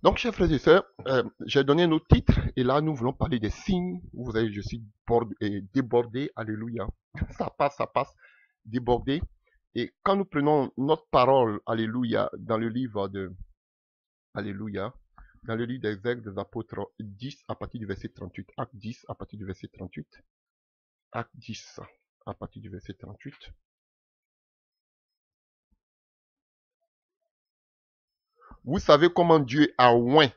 Donc, chers frères et sœurs, j'ai donné nos titres et là, nous voulons parler des signes. Vous voyez, je suis débordé. Alléluia. Ça passe, débordé. Et quand nous prenons notre parole, Alléluia, dans le livre de Alléluia, dans le livre des Actes des Apôtres 10 à partir du verset 38, Acte 10 à partir du verset 38, Acte 10 à partir du verset 38. Vous savez comment Dieu a oint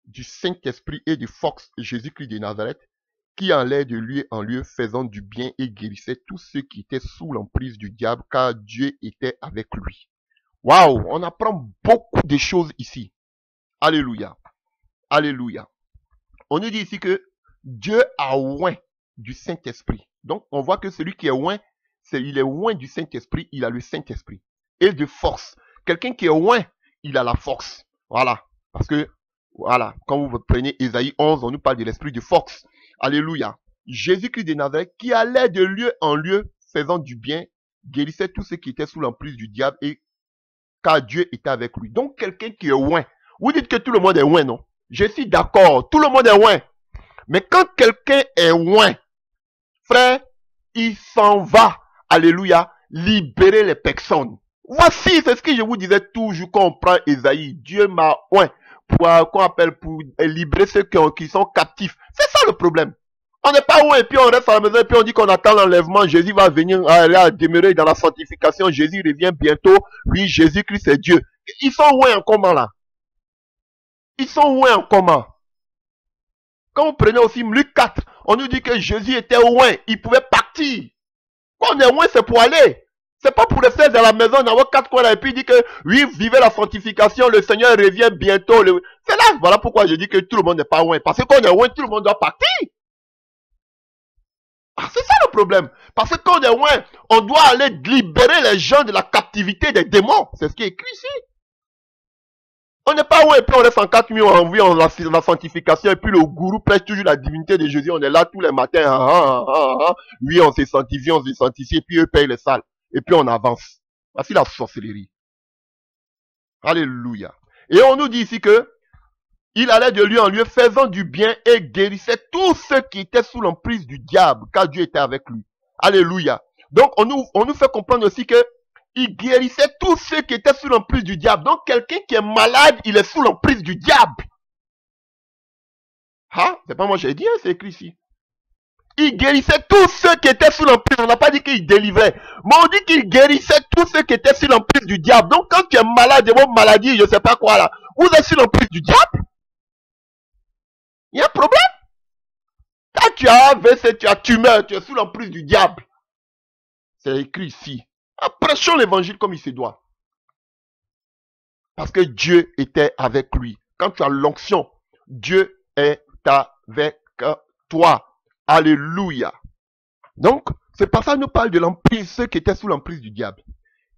du Saint-Esprit et de force Jésus-Christ de Nazareth, qui allait de lieu en lieu faisant du bien et guérissait tous ceux qui étaient sous l'emprise du diable, car Dieu était avec lui. Waouh, on apprend beaucoup de choses ici. Alléluia. Alléluia. On nous dit ici que Dieu a oint du Saint-Esprit. Donc, on voit que celui qui est oint, il est oint du Saint-Esprit, il a le Saint-Esprit. Et de force. Quelqu'un qui est oint, il a la force. Voilà. Parce que, voilà, quand vous prenez Ésaïe 11, on nous parle de l'esprit de force. Alléluia. Jésus-Christ de Nazareth, qui allait de lieu en lieu, faisant du bien, guérissait tous ceux qui étaient sous l'emprise du diable, et car Dieu était avec lui. Donc, quelqu'un qui est oint. Vous dites que tout le monde est oint, non? Je suis d'accord, tout le monde est oint. Mais quand quelqu'un est oint, frère, il s'en va, alléluia, libérer les personnes. Voici, c'est ce que je vous disais toujours quand on prend Ésaïe. Dieu m'a oint pour libérer ceux qui sont captifs. C'est ça le problème. On n'est pas oint et puis on reste à la maison et puis on dit qu'on attend l'enlèvement. Jésus va venir à demeurer dans la sanctification. Jésus revient bientôt. Oui, Jésus-Christ est Dieu. Ils sont oint en comment là? Ils sont oint en comment? Quand vous prenez aussi Luc 4, on nous dit que Jésus était oint, il pouvait partir. Quand on est oint, c'est pour aller. C'est pas pour rester dans la maison, dans vos quatre coins là, et puis dire que, oui, vivez la sanctification, le Seigneur revient bientôt. C'est là, voilà pourquoi je dis que tout le monde n'est pas oint. Parce que quand on est oint, tout le monde doit partir. Ah, c'est ça le problème. Parce que quand on est oint, on doit aller libérer les gens de la captivité des démons. C'est ce qui est écrit ici. On n'est pas oint et puis on reste en 4 000 en vie, la sanctification, et puis le gourou prêche toujours la divinité de Jésus. On est là tous les matins. Oui, on se sanctifie, et puis eux payent les salles. Et puis on avance. Voici la sorcellerie. Alléluia. Et on nous dit ici que il allait de lieu en lieu faisant du bien et guérissait tous ceux qui étaient sous l'emprise du diable, car Dieu était avec lui. Alléluia. Donc on nous fait comprendre aussi que il guérissait tous ceux qui étaient sous l'emprise du diable. Donc quelqu'un qui est malade, il est sous l'emprise du diable. Ah, c'est pas moi j'ai dit, c'est écrit ici. Il guérissait tous ceux qui étaient sous l'emprise. On n'a pas dit qu'il délivrait. Mais on dit qu'il guérissait tous ceux qui étaient sous l'emprise du diable. Donc quand tu es malade de vos maladies, je ne sais pas quoi là, vous êtes sous l'emprise du diable. Il y a un problème. Quand tu as AVC, tu as tumeur, tu es sous l'emprise du diable. C'est écrit ici. Prêchons l'évangile comme il se doit. Parce que Dieu était avec lui. Quand tu as l'onction, Dieu est avec toi. Alléluia. Donc, ce passage nous parle de l'emprise, ceux qui étaient sous l'emprise du diable.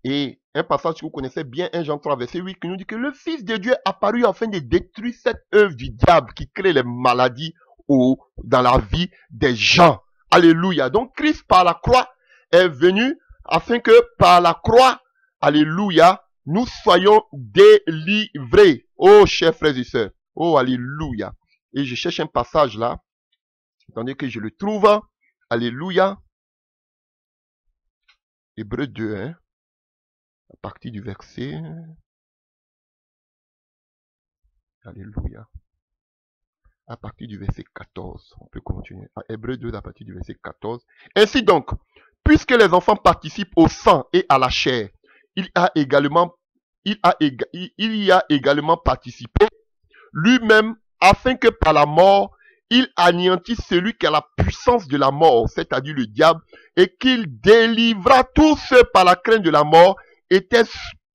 Et un passage que vous connaissez bien, 1 Jean 3, verset 8, qui nous dit que le Fils de Dieu est apparu afin de détruire cette œuvre du diable qui crée les maladies dans la vie des gens. Alléluia. Donc, Christ par la croix est venu afin que par la croix, alléluia, nous soyons délivrés. Oh, chers frères et sœurs. Oh, alléluia. Et je cherche un passage là. Attendez que je le trouve. Alléluia. Hébreux 2, hein. À partir du verset. Alléluia. À partir du verset 14. On peut continuer. Hébreux 2, à partir du verset 14. Ainsi donc, puisque les enfants participent au sang et à la chair, il y a également participé lui-même afin que par la mort, il anéantisse celui qui a la puissance de la mort, c'est-à-dire le diable, et qu'il délivra tous ceux par la crainte de la mort, étaient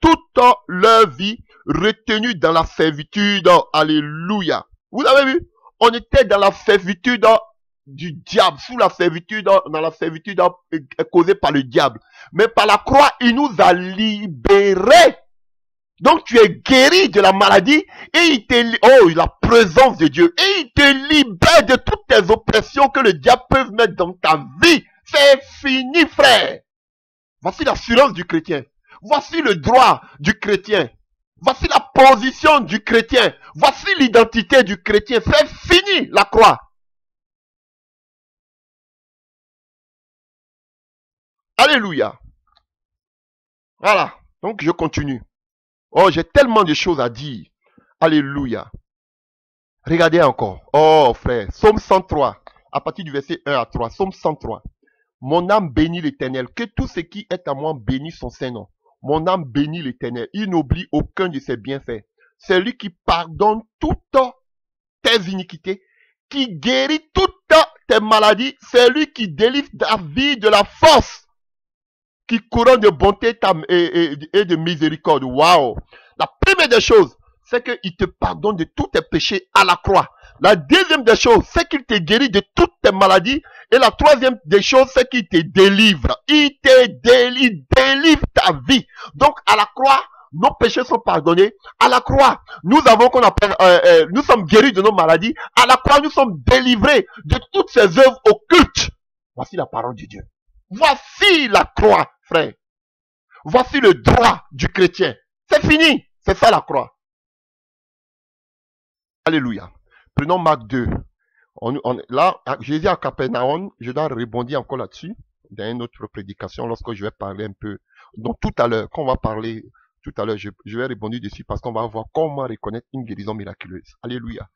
toute leur vie retenus dans la servitude. Alléluia. Vous avez vu? On était dans la servitude du diable, sous la servitude, dans la servitude causée par le diable. Mais par la croix, il nous a libérés. Donc tu es guéri de la maladie et la présence de Dieu. Et il te libère de toutes tes oppressions que le diable peut mettre dans ta vie. C'est fini, frère. Voici l'assurance du chrétien. Voici le droit du chrétien. Voici la position du chrétien. Voici l'identité du chrétien. C'est fini la croix. Alléluia. Voilà. Donc je continue. Oh, j'ai tellement de choses à dire. Alléluia. Regardez encore. Oh frère, Psaume 103, à partir du verset 1 à 3. Psaume 103. Mon âme bénit l'Éternel. Que tout ce qui est à moi bénisse son Saint-Nom. Mon âme bénit l'Éternel. Il n'oublie aucun de ses bienfaits. C'est lui qui pardonne toutes tes iniquités, qui guérit toutes tes maladies. C'est lui qui délivre ta vie de la force, qui couronne de bonté et de miséricorde. Waouh! La première des choses, c'est qu'il te pardonne de tous tes péchés à la croix. La deuxième des choses, c'est qu'il te guérit de toutes tes maladies. Et la troisième des choses, c'est qu'il te délivre. Il te délivre ta vie. Donc, à la croix, nos péchés sont pardonnés. À la croix, nous avons qu'on appelle, nous sommes guéris de nos maladies. À la croix, nous sommes délivrés de toutes ces œuvres occultes. Voici la parole de Dieu. Voici la croix, frère. Voici le droit du chrétien. C'est fini. C'est ça la croix. Alléluia. Prenons Marc 2. Là, Jésus à Capernaum, je dois rebondir encore là-dessus, dans une autre prédication, lorsque je vais parler un peu. Donc tout à l'heure, quand on va parler, tout à l'heure, je vais rebondir dessus parce qu'on va voir comment reconnaître une guérison miraculeuse. Alléluia.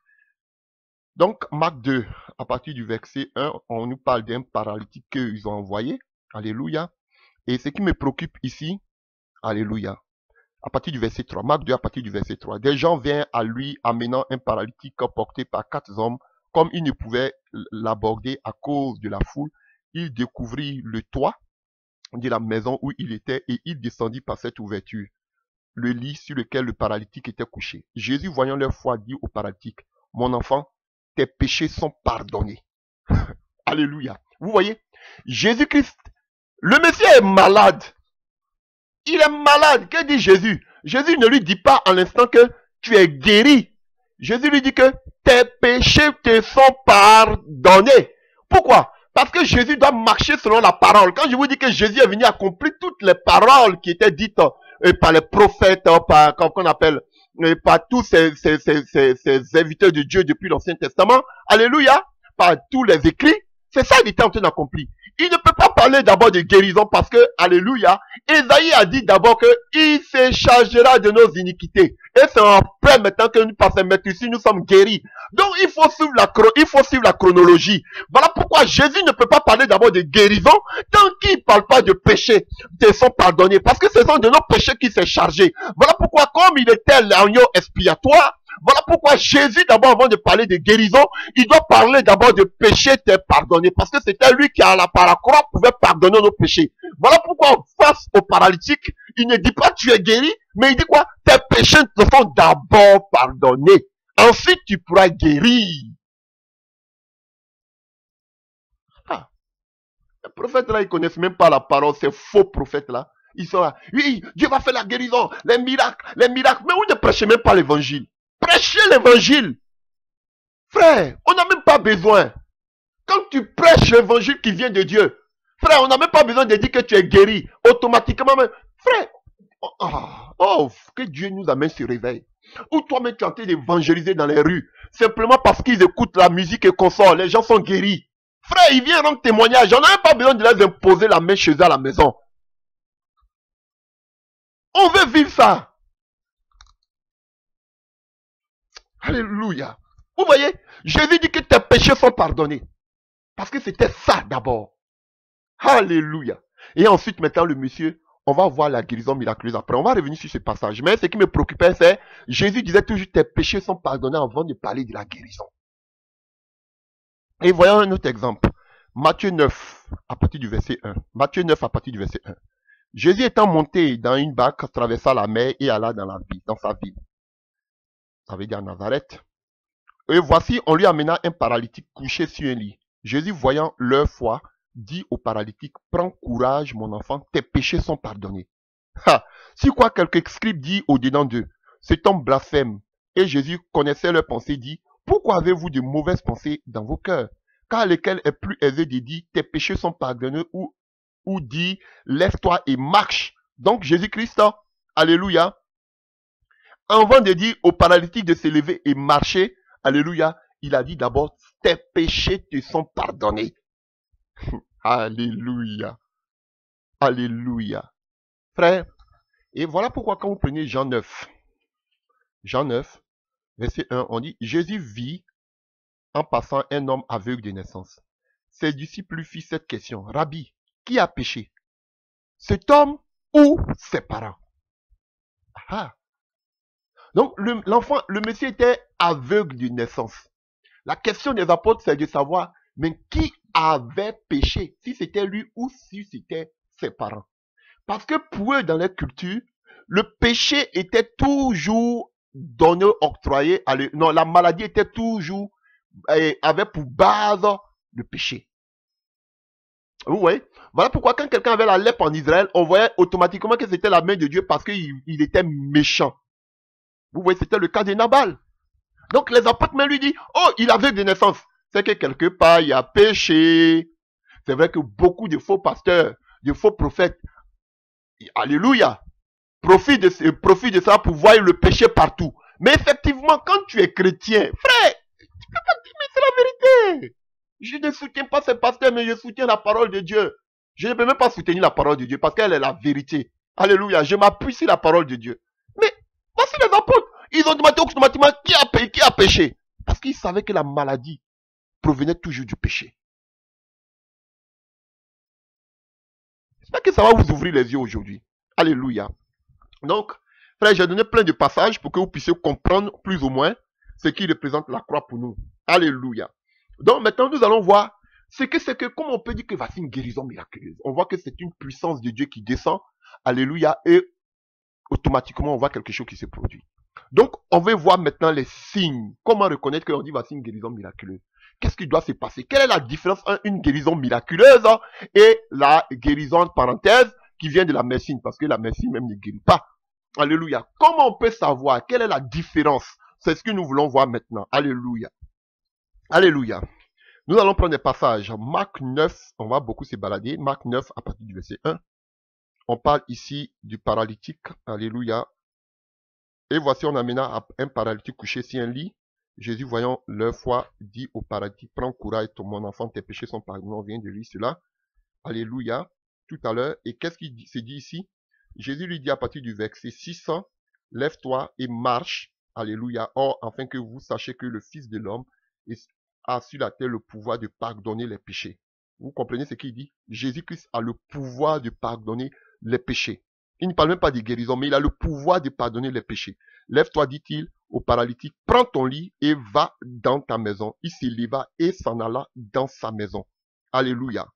Donc, Marc 2, à partir du verset 1, on nous parle d'un paralytique qu'ils ont envoyé. Alléluia. Et ce qui me préoccupe ici, alléluia, à partir du verset 3, Marc 2, à partir du verset 3, des gens viennent à lui amenant un paralytique porté par 4 hommes. Comme il ne pouvait l'aborder à cause de la foule, il découvrit le toit de la maison où il était et il descendit par cette ouverture, le lit sur lequel le paralytique était couché. Jésus, voyant leur foi, dit au paralytique, « Mon enfant, tes péchés sont pardonnés. » Alléluia. Vous voyez, Jésus-Christ, le Messie est malade. Il est malade. Que dit Jésus? Jésus ne lui dit pas à l'instant que tu es guéri. Jésus lui dit que tes péchés te sont pardonnés. Pourquoi? Parce que Jésus doit marcher selon la parole. Quand je vous dis que Jésus est venu accomplir toutes les paroles qui étaient dites par les prophètes, par, qu'on appelle, par tous ces serviteurs de Dieu depuis l'Ancien Testament, alléluia, par tous les écrits, c'est ça qu'il était en train d'accomplir. Il ne peut pas parler d'abord de guérison parce que, alléluia, Esaïe a dit d'abord qu'il se chargera de nos iniquités. Et c'est après maintenant que nous, par ces maîtrises, nous sommes guéris. Donc il faut suivre la chronologie. Voilà pourquoi Jésus ne peut pas parler d'abord de guérison tant qu'il ne parle pas de péché. Ils sont pardonnés parce que ce sont de nos péchés qu'il s'est chargé. Voilà pourquoi comme il était l'agneau expiatoire, voilà pourquoi Jésus, d'abord, avant de parler de guérison, il doit parler d'abord de péché t'es pardonné. Parce que c'était lui qui, par la croix, pouvait pardonner nos péchés. Voilà pourquoi, face au paralytique, il ne dit pas tu es guéri, mais il dit quoi? Tes péchés te sont d'abord pardonnés. Ensuite, tu pourras guérir. Ah. Les prophètes là, ils connaissent même pas la parole, ces faux prophètes là. Ils sont là. Oui, Dieu va faire la guérison, les miracles, les miracles. Mais vous ne prêchez même pas l'évangile. Prêchez l'évangile. Frère, on n'a même pas besoin. Quand tu prêches l'évangile qui vient de Dieu, frère, on n'a même pas besoin de dire que tu es guéri. Automatiquement, même. Frère, que Dieu nous amène ce réveil. Ou toi-même tu es en train d'évangéliser dans les rues. Simplement parce qu'ils écoutent la musique et consortent. Les gens sont guéris. Frère, ils viennent rendre témoignage. On n'a même pas besoin de leur imposer la main chez eux à la maison. On veut vivre ça. Alléluia. Vous voyez, Jésus dit que tes péchés sont pardonnés. Parce que c'était ça d'abord. Alléluia. Et ensuite, maintenant, le monsieur, on va voir la guérison miraculeuse après. On va revenir sur ce passage. Mais ce qui me préoccupait, c'est, Jésus disait toujours, tes péchés sont pardonnés avant de parler de la guérison. Et voyons un autre exemple. Matthieu 9, à partir du verset 1. Matthieu 9, à partir du verset 1. Jésus étant monté dans une barque, traversa la mer et alla dans sa ville. Ça veut dire Nazareth. Et voici, on lui amena un paralytique couché sur un lit. Jésus, voyant leur foi, dit au paralytique, prends courage, mon enfant, tes péchés sont pardonnés. Si quoi quelques scribes dit au-dedans d'eux, cet homme blasphème. Et Jésus connaissait leurs pensées, dit, pourquoi avez-vous de mauvaises pensées dans vos cœurs? Car lequel est plus aisé de dire, tes péchés sont pardonnés, ou dit, lève-toi et marche. Donc Jésus-Christ, alléluia, avant de dire au paralytique de se lever et marcher, alléluia, il a dit d'abord, tes péchés te sont pardonnés. Alléluia. Alléluia. Frère, et voilà pourquoi quand vous prenez Jean 9, verset 1, on dit, Jésus vit en passant un homme aveugle de naissance. Ses disciples lui firent cette question, Rabbi, qui a péché? Cet homme ou ses parents? Ah. Donc l'enfant, le monsieur était aveugle de naissance. La question des apôtres, c'est de savoir, mais qui avait péché? Si c'était lui ou si c'était ses parents. Parce que pour eux, dans leur culture, le péché était toujours donné, octroyé, non, la maladie était toujours, avait pour base le péché. Vous voyez? Voilà pourquoi quand quelqu'un avait la lèpre en Israël, on voyait automatiquement que c'était la main de Dieu parce qu'il était méchant. Vous voyez, c'était le cas de Nabal. Donc les apôtres même lui disent, oh, il avait de naissance. C'est que quelque part, il a péché. C'est vrai que beaucoup de faux pasteurs, de faux prophètes, alléluia, profitent de ça pour voir le péché partout. Mais effectivement, quand tu es chrétien, frère, tu peux pas dire, mais c'est la vérité. Je ne soutiens pas ces pasteurs, mais je soutiens la parole de Dieu. Je ne peux même pas soutenir la parole de Dieu parce qu'elle est la vérité. Alléluia, je m'appuie sur la parole de Dieu. Mais voici les apôtres. Ils ont demandé automatiquement qui a péché. Parce qu'ils savaient que la maladie provenait toujours du péché. J'espère que ça va vous ouvrir les yeux aujourd'hui. Alléluia. Donc, frère, j'ai donné plein de passages pour que vous puissiez comprendre plus ou moins ce qui représente la croix pour nous. Alléluia. Donc maintenant, nous allons voir ce que c'est que, comment on peut dire que voici une guérison miraculeuse. On voit que c'est une puissance de Dieu qui descend. Alléluia. Et automatiquement, on voit quelque chose qui se produit. Donc, on va voir maintenant les signes. Comment reconnaître qu'on dit voici une guérison miraculeuse? Qu'est-ce qui doit se passer? Quelle est la différence entre une guérison miraculeuse et la guérison, entre parenthèses, qui vient de la médecine? Parce que la médecine même ne guérit pas. Alléluia. Comment on peut savoir? Quelle est la différence? C'est ce que nous voulons voir maintenant. Alléluia. Alléluia. Nous allons prendre des passages. Marc 9, on va beaucoup se balader. Marc 9, à partir du verset 1. On parle ici du paralytique. Alléluia. Et voici, on amena un paralytique couché sur un lit. Jésus, voyant leur foi, dit au paralytique, prends courage, mon enfant, tes péchés sont pardonnés. On vient de lire cela. Alléluia. Tout à l'heure. Et qu'est-ce qui se dit ici? Jésus lui dit à partir du verset 600, lève-toi et marche. Alléluia. Or, afin que vous sachiez que le Fils de l'homme a sur la terre le pouvoir de pardonner les péchés. Vous comprenez ce qu'il dit? Jésus-Christ a le pouvoir de pardonner les péchés. Il ne parle même pas de guérison, mais il a le pouvoir de pardonner les péchés. Lève-toi, dit-il au paralytique, prends ton lit et va dans ta maison. Il se leva et s'en alla dans sa maison. Alléluia.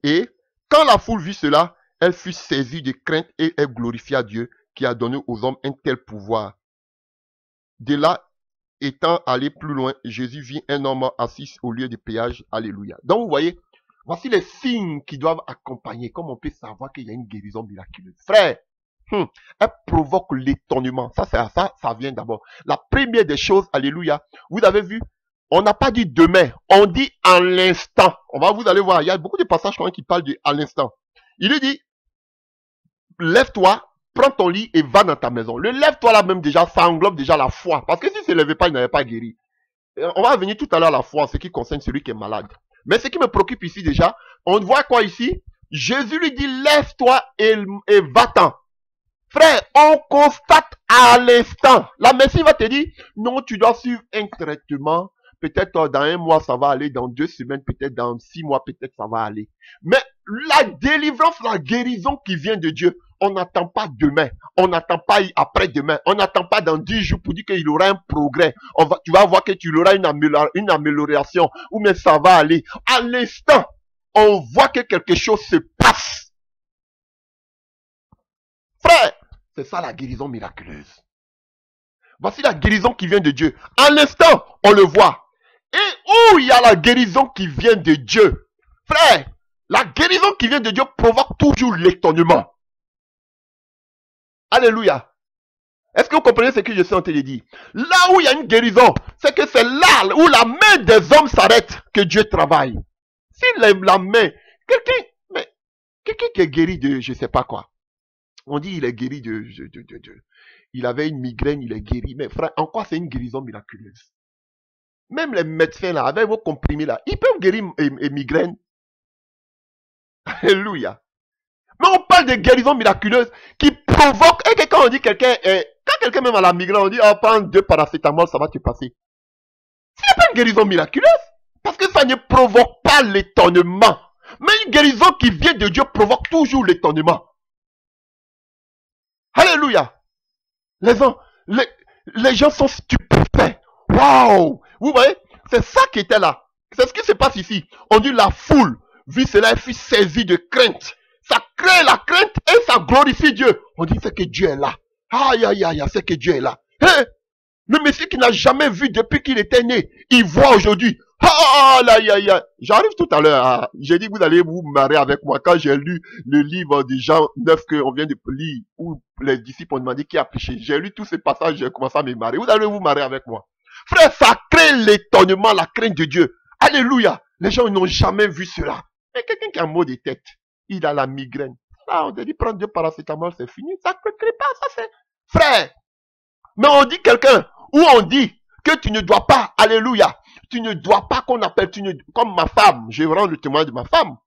Et quand la foule vit cela, elle fut saisie de crainte et elle glorifia Dieu qui a donné aux hommes un tel pouvoir. De là, étant allé plus loin, Jésus vit un homme assis au lieu de péage. Alléluia. Donc vous voyez, voici les signes qui doivent accompagner. Comme on peut savoir qu'il y a une guérison miraculeuse. Frère, elle provoque l'étonnement. Ça vient d'abord. La première des choses, alléluia. Vous avez vu, on n'a pas dit demain, on dit à l'instant. Vous allez voir, il y a beaucoup de passages quand même qui parlent de à l'instant. Il lui dit, lève-toi, prends ton lit et va dans ta maison. Le lève-toi là même déjà, ça englobe déjà la foi. Parce que s'il ne se levait pas, il n'avait pas guéri. On va venir tout à l'heure à la foi en ce qui concerne celui qui est malade. Mais ce qui me préoccupe ici déjà, on voit quoi ici? Jésus lui dit, lève-toi et va-t'en. Frère, on constate à l'instant. La médecine va te dire, non, tu dois suivre un traitement. Peut-être dans 1 mois, ça va aller. Dans 2 semaines, peut-être dans 6 mois, peut-être ça va aller. Mais la délivrance, la guérison qui vient de Dieu, on n'attend pas demain. On n'attend pas après-demain. On n'attend pas dans 10 jours pour dire qu'il aura un progrès. Tu vas voir que tu auras une amélioration. Ou bien ça va aller. À l'instant, on voit que quelque chose se passe. Frère, c'est ça la guérison miraculeuse. Voici la guérison qui vient de Dieu. À l'instant, on le voit. Et où il y a la guérison qui vient de Dieu, frère, la guérison qui vient de Dieu provoque toujours l'étonnement. Alléluia. Est-ce que vous comprenez ce que je suis en train de dire? Là où il y a une guérison, c'est que c'est là où la main des hommes s'arrête que Dieu travaille. Si la main, quelqu'un qui est guéri de je ne sais pas quoi, On dit il est guéri il avait une migraine, il est guéri. Mais frère, en quoi c'est une guérison miraculeuse? Même les médecins là, avec vos comprimés là, ils peuvent guérir une migraine. Alléluia. Mais on parle de guérison miraculeuse qui provoque. Et quand on dit quelqu'un, quand quelqu'un même a la migraine, on dit, oh, prends 2 paracétamol, ça va te passer. Ce n'est pas une guérison miraculeuse. Parce que ça ne provoque pas l'étonnement. Mais une guérison qui vient de Dieu provoque toujours l'étonnement. Alléluia. Les gens sont stupéfaits. Waouh. Vous voyez, c'est ça qui était là. C'est ce qui se passe ici. On dit la foule, vu cela, elle fut saisie de crainte. Ça crée la crainte et ça glorifie Dieu. On dit c'est que Dieu est là. Aïe, aïe, aïe, c'est que Dieu est là. Hey, le Messie qui n'a jamais vu depuis qu'il était né, il voit aujourd'hui. Ah, aïe, aïe, aïe. J'arrive tout à l'heure. J'ai dit que vous allez vous marrer avec moi quand j'ai lu le livre de Jean 9 qu'on vient de lire, où les disciples ont demandé qui a péché. J'ai lu tous ces passages, j'ai commencé à me marrer. Vous allez vous marrer avec moi. Frère, ça crée l'étonnement, la crainte de Dieu. Alléluia. Les gens n'ont jamais vu cela. Et quelqu'un qui a un mot de tête, il a la migraine. Là, on te dit, prends 2 paracétamol, c'est fini. Ça ne crée pas, ça c'est... Frère, mais on dit quelqu'un, ou on dit que tu ne dois pas, alléluia, tu ne dois pas qu'on appelle, comme ma femme, je rends le témoin de ma femme.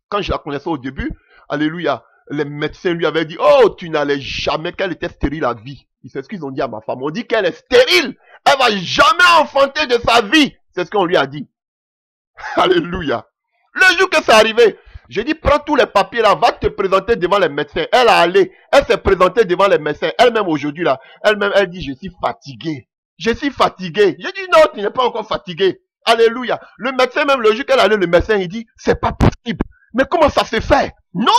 Quand je la connaissais au début, alléluia, les médecins lui avaient dit, oh, tu n'allais jamais, qu'elle était stérile à vie. C'est ce qu'ils ont dit à ma femme. On dit qu'elle est stérile. Elle va jamais enfanter de sa vie. C'est ce qu'on lui a dit. Alléluia. Le jour que c'est arrivé, j'ai dit, prends tous les papiers là, va te présenter devant les médecins. Elle a allé, elle s'est présentée devant les médecins. Elle-même aujourd'hui là, elle dit, je suis fatiguée. Je suis fatiguée. J'ai dit, non, tu n'es pas encore fatigué. Alléluia. Le médecin, même le jour qu'elle allait, le médecin, il dit, c'est pas possible. Mais comment ça se fait? Non,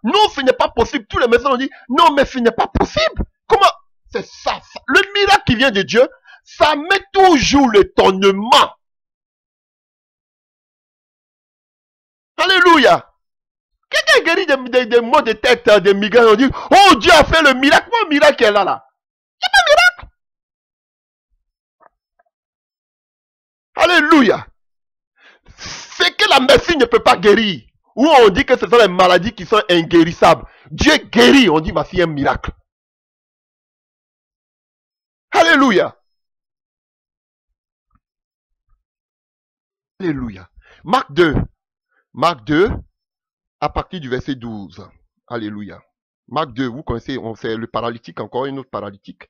non, ce n'est pas possible. Tous les médecins ont dit, non, mais ce n'est pas possible. Comment? C'est ça. Le miracle qui vient de Dieu, ça met toujours l'étonnement. Alléluia. Quelqu'un guérit des maux de tête, des migraines, on dit, oh, Dieu a fait le miracle. Mon miracle est là, là. Il n'y a pas de miracle. Alléluia. C'est que la médecine ne peut pas guérir. Ou on dit que ce sont les maladies qui sont inguérissables. Dieu guérit, on dit, voici un miracle. Alléluia. Alléluia. Marc 2. Marc 2, à partir du verset 12. Alléluia. Marc 2, vous connaissez, c'est le paralytique, encore une autre paralytique.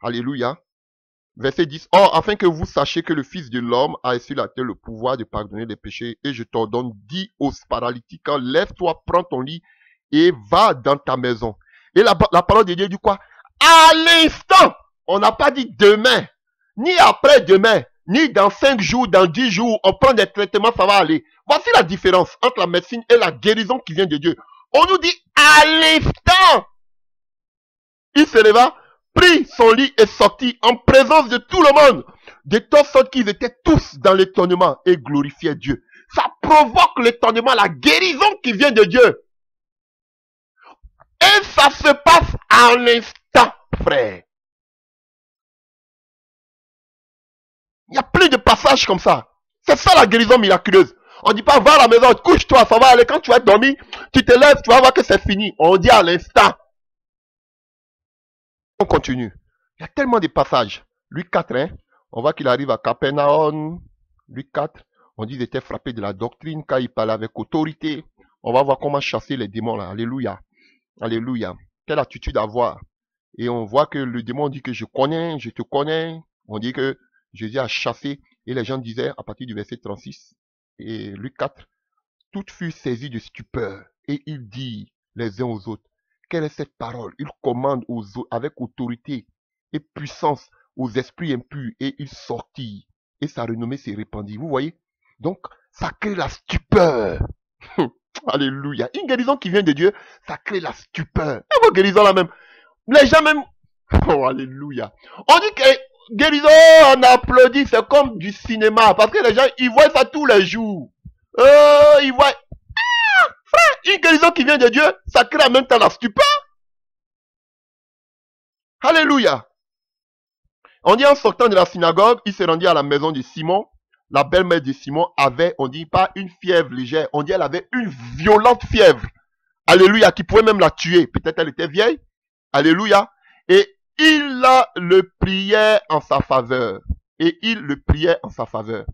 Alléluia. Verset 10. Or, afin que vous sachiez que le Fils de l'homme a sur la terre le pouvoir de pardonner les péchés, et je t'ordonne, dis aux paralytiques, lève-toi, prends ton lit, et va dans ta maison. Et la parole de Dieu dit quoi? À l'instant. On n'a pas dit demain, ni après-demain, ni dans 5 jours, dans 10 jours, on prend des traitements, ça va aller. Voici la différence entre la médecine et la guérison qui vient de Dieu. On nous dit à l'instant. Il se leva, prit son lit et sortit en présence de tout le monde. De telle sorte qu'ils étaient tous dans l'étonnement et glorifiaient Dieu. Ça provoque l'étonnement, la guérison qui vient de Dieu. Et ça se passe à l'instant, frère. Il y a plein de passages comme ça. C'est ça la guérison miraculeuse. On ne dit pas, va à la maison, couche-toi, ça va aller. Quand tu vas dormir, tu te lèves, tu vas voir que c'est fini. On dit à l'instant. On continue. Il y a tellement de passages. Luc 4, hein, on voit qu'il arrive à Capernaum. Luc 4, on dit qu'il était frappé de la doctrine quand il parlait avec autorité. On va voir comment chasser les démons là. Alléluia. Alléluia. Quelle attitude avoir. Et on voit que le démon dit que je connais, je te connais. On dit que Jésus a chassé, et les gens disaient, à partir du verset 36, et Luc 4, toutes furent saisies de stupeur, et ils dirent les uns aux autres, quelle est cette parole? Ils commandent avec autorité et puissance aux esprits impurs, et ils sortirent, et sa renommée s'est répandue. Vous voyez? Donc, ça crée la stupeur. Alléluia. Une guérison qui vient de Dieu, ça crée la stupeur. Et vos guérisons là même, les gens même, oh, alléluia. On dit que guérison, on applaudit, c'est comme du cinéma. Parce que les gens, ils voient ça tous les jours. Ils voient... Ah, frère, une guérison qui vient de Dieu, ça crée en même temps la stupeur. Alléluia. On dit en sortant de la synagogue, il s'est rendu à la maison de Simon. La belle-mère de Simon avait, on dit pas une fièvre légère, on dit elle avait une violente fièvre. Alléluia, qui pouvait même la tuer. Peut-être elle était vieille. Alléluia. Et il le priait en sa faveur. Et il le priait en sa faveur.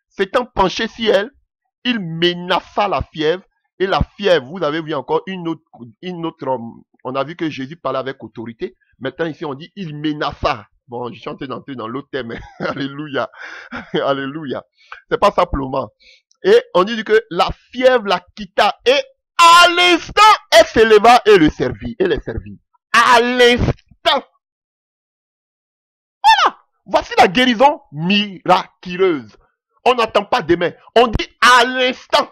S'étant penché sur elle, il menaça la fièvre. Et la fièvre, vous avez vu encore une autre, on a vu que Jésus parlait avec autorité. Maintenant ici on dit il menaça. Bon, je suis en train d'entrer dans l'autre thème. Alléluia. Alléluia. C'est pas simplement. Et on dit que la fièvre la quitta. Et à l'instant, elle s'éleva et le servit. Et les servit. À l'instant. Voilà. Voici la guérison miraculeuse. On n'attend pas demain. On dit à l'instant.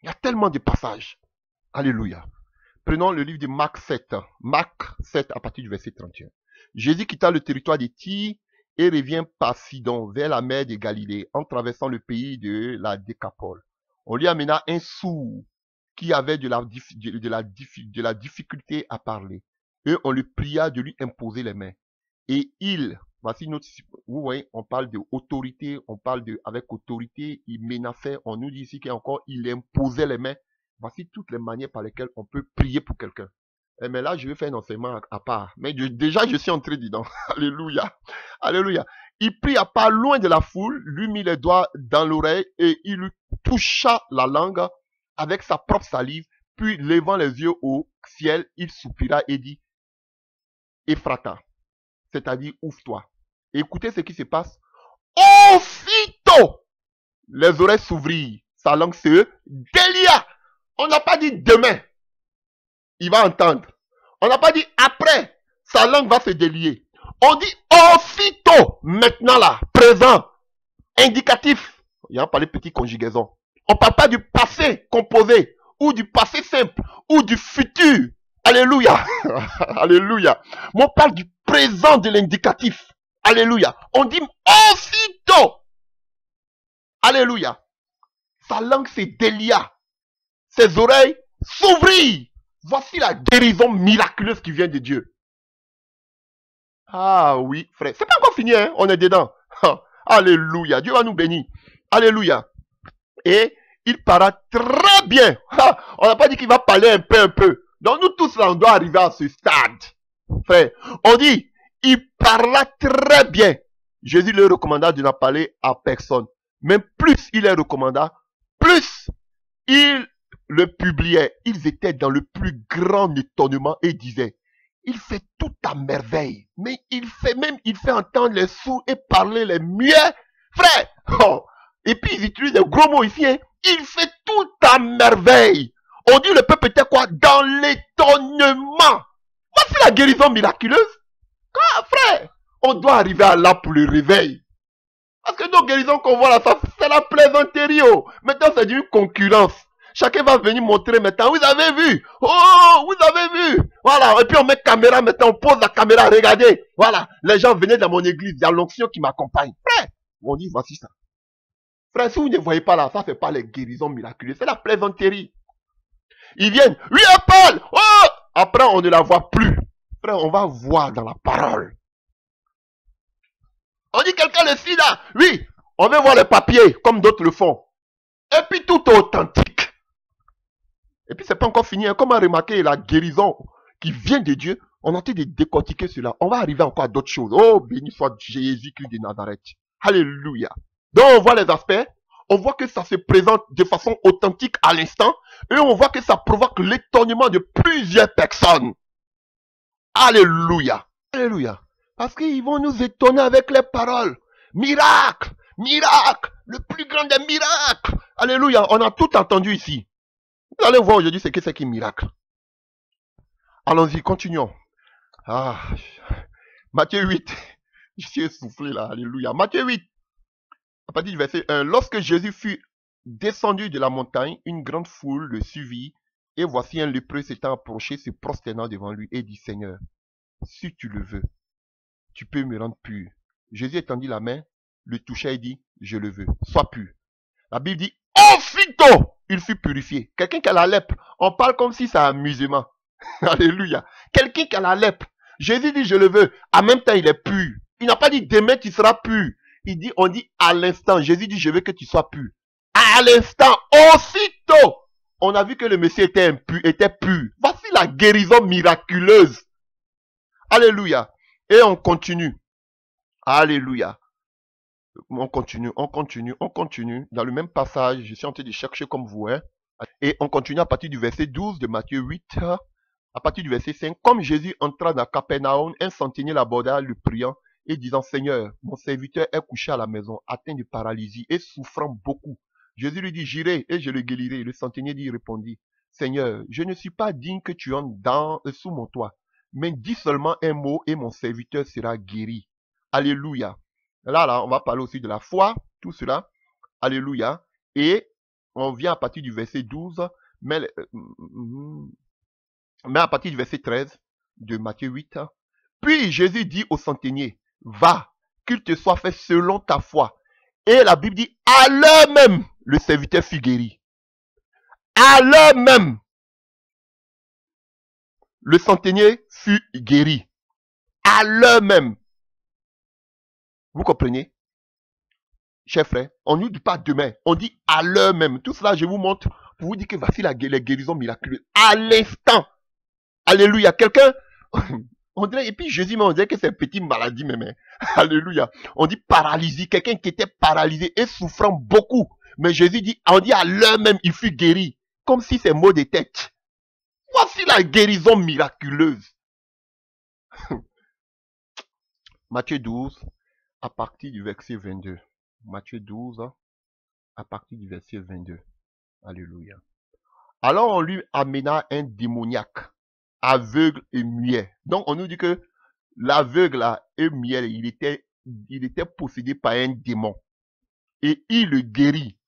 Il y a tellement de passages. Alléluia. Prenons le livre de Marc 7. Marc 7 à partir du verset 31. Jésus quitta le territoire de Tyr et revient par Sidon vers la mer de Galilée en traversant le pays de la Décapole. On lui amena un sourd qui avait de la difficulté à parler. Et on le pria de lui imposer les mains. Et voici notre, vous voyez, on parle d'autorité, on parle avec autorité, il menaçait, on nous dit ici qu'encore il imposait les mains. Voici toutes les manières par lesquelles on peut prier pour quelqu'un. Mais là, je vais faire un enseignement à part. Mais déjà, je suis entré dedans. Alléluia. Alléluia. Il prit à part loin de la foule, lui mit les doigts dans l'oreille et il lui toucha la langue avec sa propre salive. Puis, levant les yeux au ciel, il soupira et dit, Ephrata, c'est-à-dire ouvre-toi. Et écoutez ce qui se passe. Aussitôt, les oreilles s'ouvrirent, sa langue se délia. On n'a pas dit demain, il va entendre. On n'a pas dit après, sa langue va se délier. On dit aussitôt, maintenant là, présent, indicatif. Il y a parlé petit conjugaison. On ne parle pas du passé composé, ou du passé simple, ou du futur. Alléluia. Alléluia. Mais on parle du présent de l'indicatif. Alléluia. On dit aussitôt. Alléluia. Sa langue se délia. Ses oreilles s'ouvrirent. Voici la guérison miraculeuse qui vient de Dieu. Ah oui, frère. C'est pas encore fini, hein? On est dedans. Alléluia. Dieu va nous bénir. Alléluia. Et il parla très bien. On n'a pas dit qu'il va parler un peu. Donc nous tous là, on doit arriver à ce stade. Frère, on dit, il parla très bien. Jésus leur recommanda de ne parler à personne. Mais plus il les recommanda, plus il le publiait. Ils étaient dans le plus grand étonnement et disaient, il fait tout à merveille. Mais il fait entendre les sourds et parler les muets. Frère, et puis ils utilisent des gros mots ici. Hein. Il fait tout à merveille. On dit le peuple était quoi? Dans l'étonnement. Voici la guérison miraculeuse. Frère, on doit arriver à là pour le réveil. Parce que nos guérisons qu'on voit là, c'est la plaisanterie. Maintenant, c'est une concurrence. Chacun va venir montrer maintenant. Vous avez vu? Oh, vous avez vu? Voilà. Et puis on met caméra maintenant. On pose la caméra. Regardez. Voilà. Les gens venaient dans mon église. Il y a l'onction qui m'accompagne. Frère, on dit voici ça. Frère, si vous ne voyez pas là, ça c'est pas les guérisons miraculeuses. C'est la plaisanterie. Ils viennent. Lui, elle parle. Oh! Après, on ne la voit plus. Frère, on va voir dans la parole. On dit quelqu'un le sida. Oui, on veut voir les papiers, comme d'autres le font. Et puis tout est authentique. Et puis c'est pas encore fini. Hein. Comme on a remarqué la guérison qui vient de Dieu, on a tenté de décortiquer cela. On va arriver encore à d'autres choses. Oh, béni soit Jésus-Christ de Nazareth. Alléluia. Donc on voit les aspects. On voit que ça se présente de façon authentique à l'instant. Et on voit que ça provoque l'étonnement de plusieurs personnes. Alléluia. Alléluia. Parce qu'ils vont nous étonner avec les paroles. Miracle. Miracle. Le plus grand des miracles. Alléluia. On a tout entendu ici. Vous allez voir aujourd'hui ce que c'est qu'un miracle. Allons-y, continuons. Matthieu 8. Je suis essoufflé là. Alléluia. Matthieu 8. À partir du verset 1. Lorsque Jésus fut descendu de la montagne, une grande foule le suivit. Et voici un lépreux s'étant approché, se prosternant devant lui et dit, Seigneur, si tu le veux, tu peux me rendre pur. Jésus étendit la main, le toucha et dit, je le veux, sois pur. La Bible dit, aussitôt, il fut purifié. Quelqu'un qui a la lèpre, on parle comme si c'est un amusement. Alléluia. Quelqu'un qui a la lèpre, Jésus dit, je le veux. En même temps, il est pur. Il n'a pas dit, demain, tu seras pur. On dit, à l'instant. Jésus dit, je veux que tu sois pur. À l'instant, aussitôt, On a vu que le Messie était pur. Voici la guérison miraculeuse. Alléluia. Et on continue. Alléluia. On continue. Dans le même passage, je suis en train de chercher comme vous. Hein. Et on continue à partir du verset 12 de Matthieu 8. À partir du verset 5. Comme Jésus entra dans Capernaum, un centenier l'aborda, le priant et disant, Seigneur, mon serviteur est couché à la maison, atteint de paralysie et souffrant beaucoup. Jésus lui dit, j'irai et je le guérirai. Le centenier lui répondit, Seigneur, je ne suis pas digne que tu entres sous mon toit, mais dis seulement un mot et mon serviteur sera guéri. Alléluia. Là, on va parler aussi de la foi, tout cela. Alléluia. Et on vient à partir du verset 12, mais à partir du verset 13 de Matthieu 8. Puis Jésus dit au centenier, va, qu'il te soit fait selon ta foi. Et la Bible dit, à l'heure même, le serviteur fut guéri. À l'heure même, le centenier fut guéri. À l'heure même. Vous comprenez? Chers frères, on ne nous dit pas demain, on dit à l'heure même. Tout cela, je vous montre pour vous dire que voici les guérisons miraculeuses. À l'instant. Alléluia. Quelqu'un, on dirait, et puis Jésus, on dirait que c'est une petite maladie même. Alléluia. On dit paralysie. Quelqu'un qui était paralysé et souffrant beaucoup. Mais Jésus dit, on dit à l'heure même, il fut guéri. Comme si c'est mot de tête. Voici la guérison miraculeuse. Matthieu 12, à partir du verset 22. Matthieu 12, à partir du verset 22. Alléluia. Alors on lui amena un démoniaque, aveugle et muet. Donc on nous dit que l'aveugle et muet, il était possédé par un démon. Et il le guérit.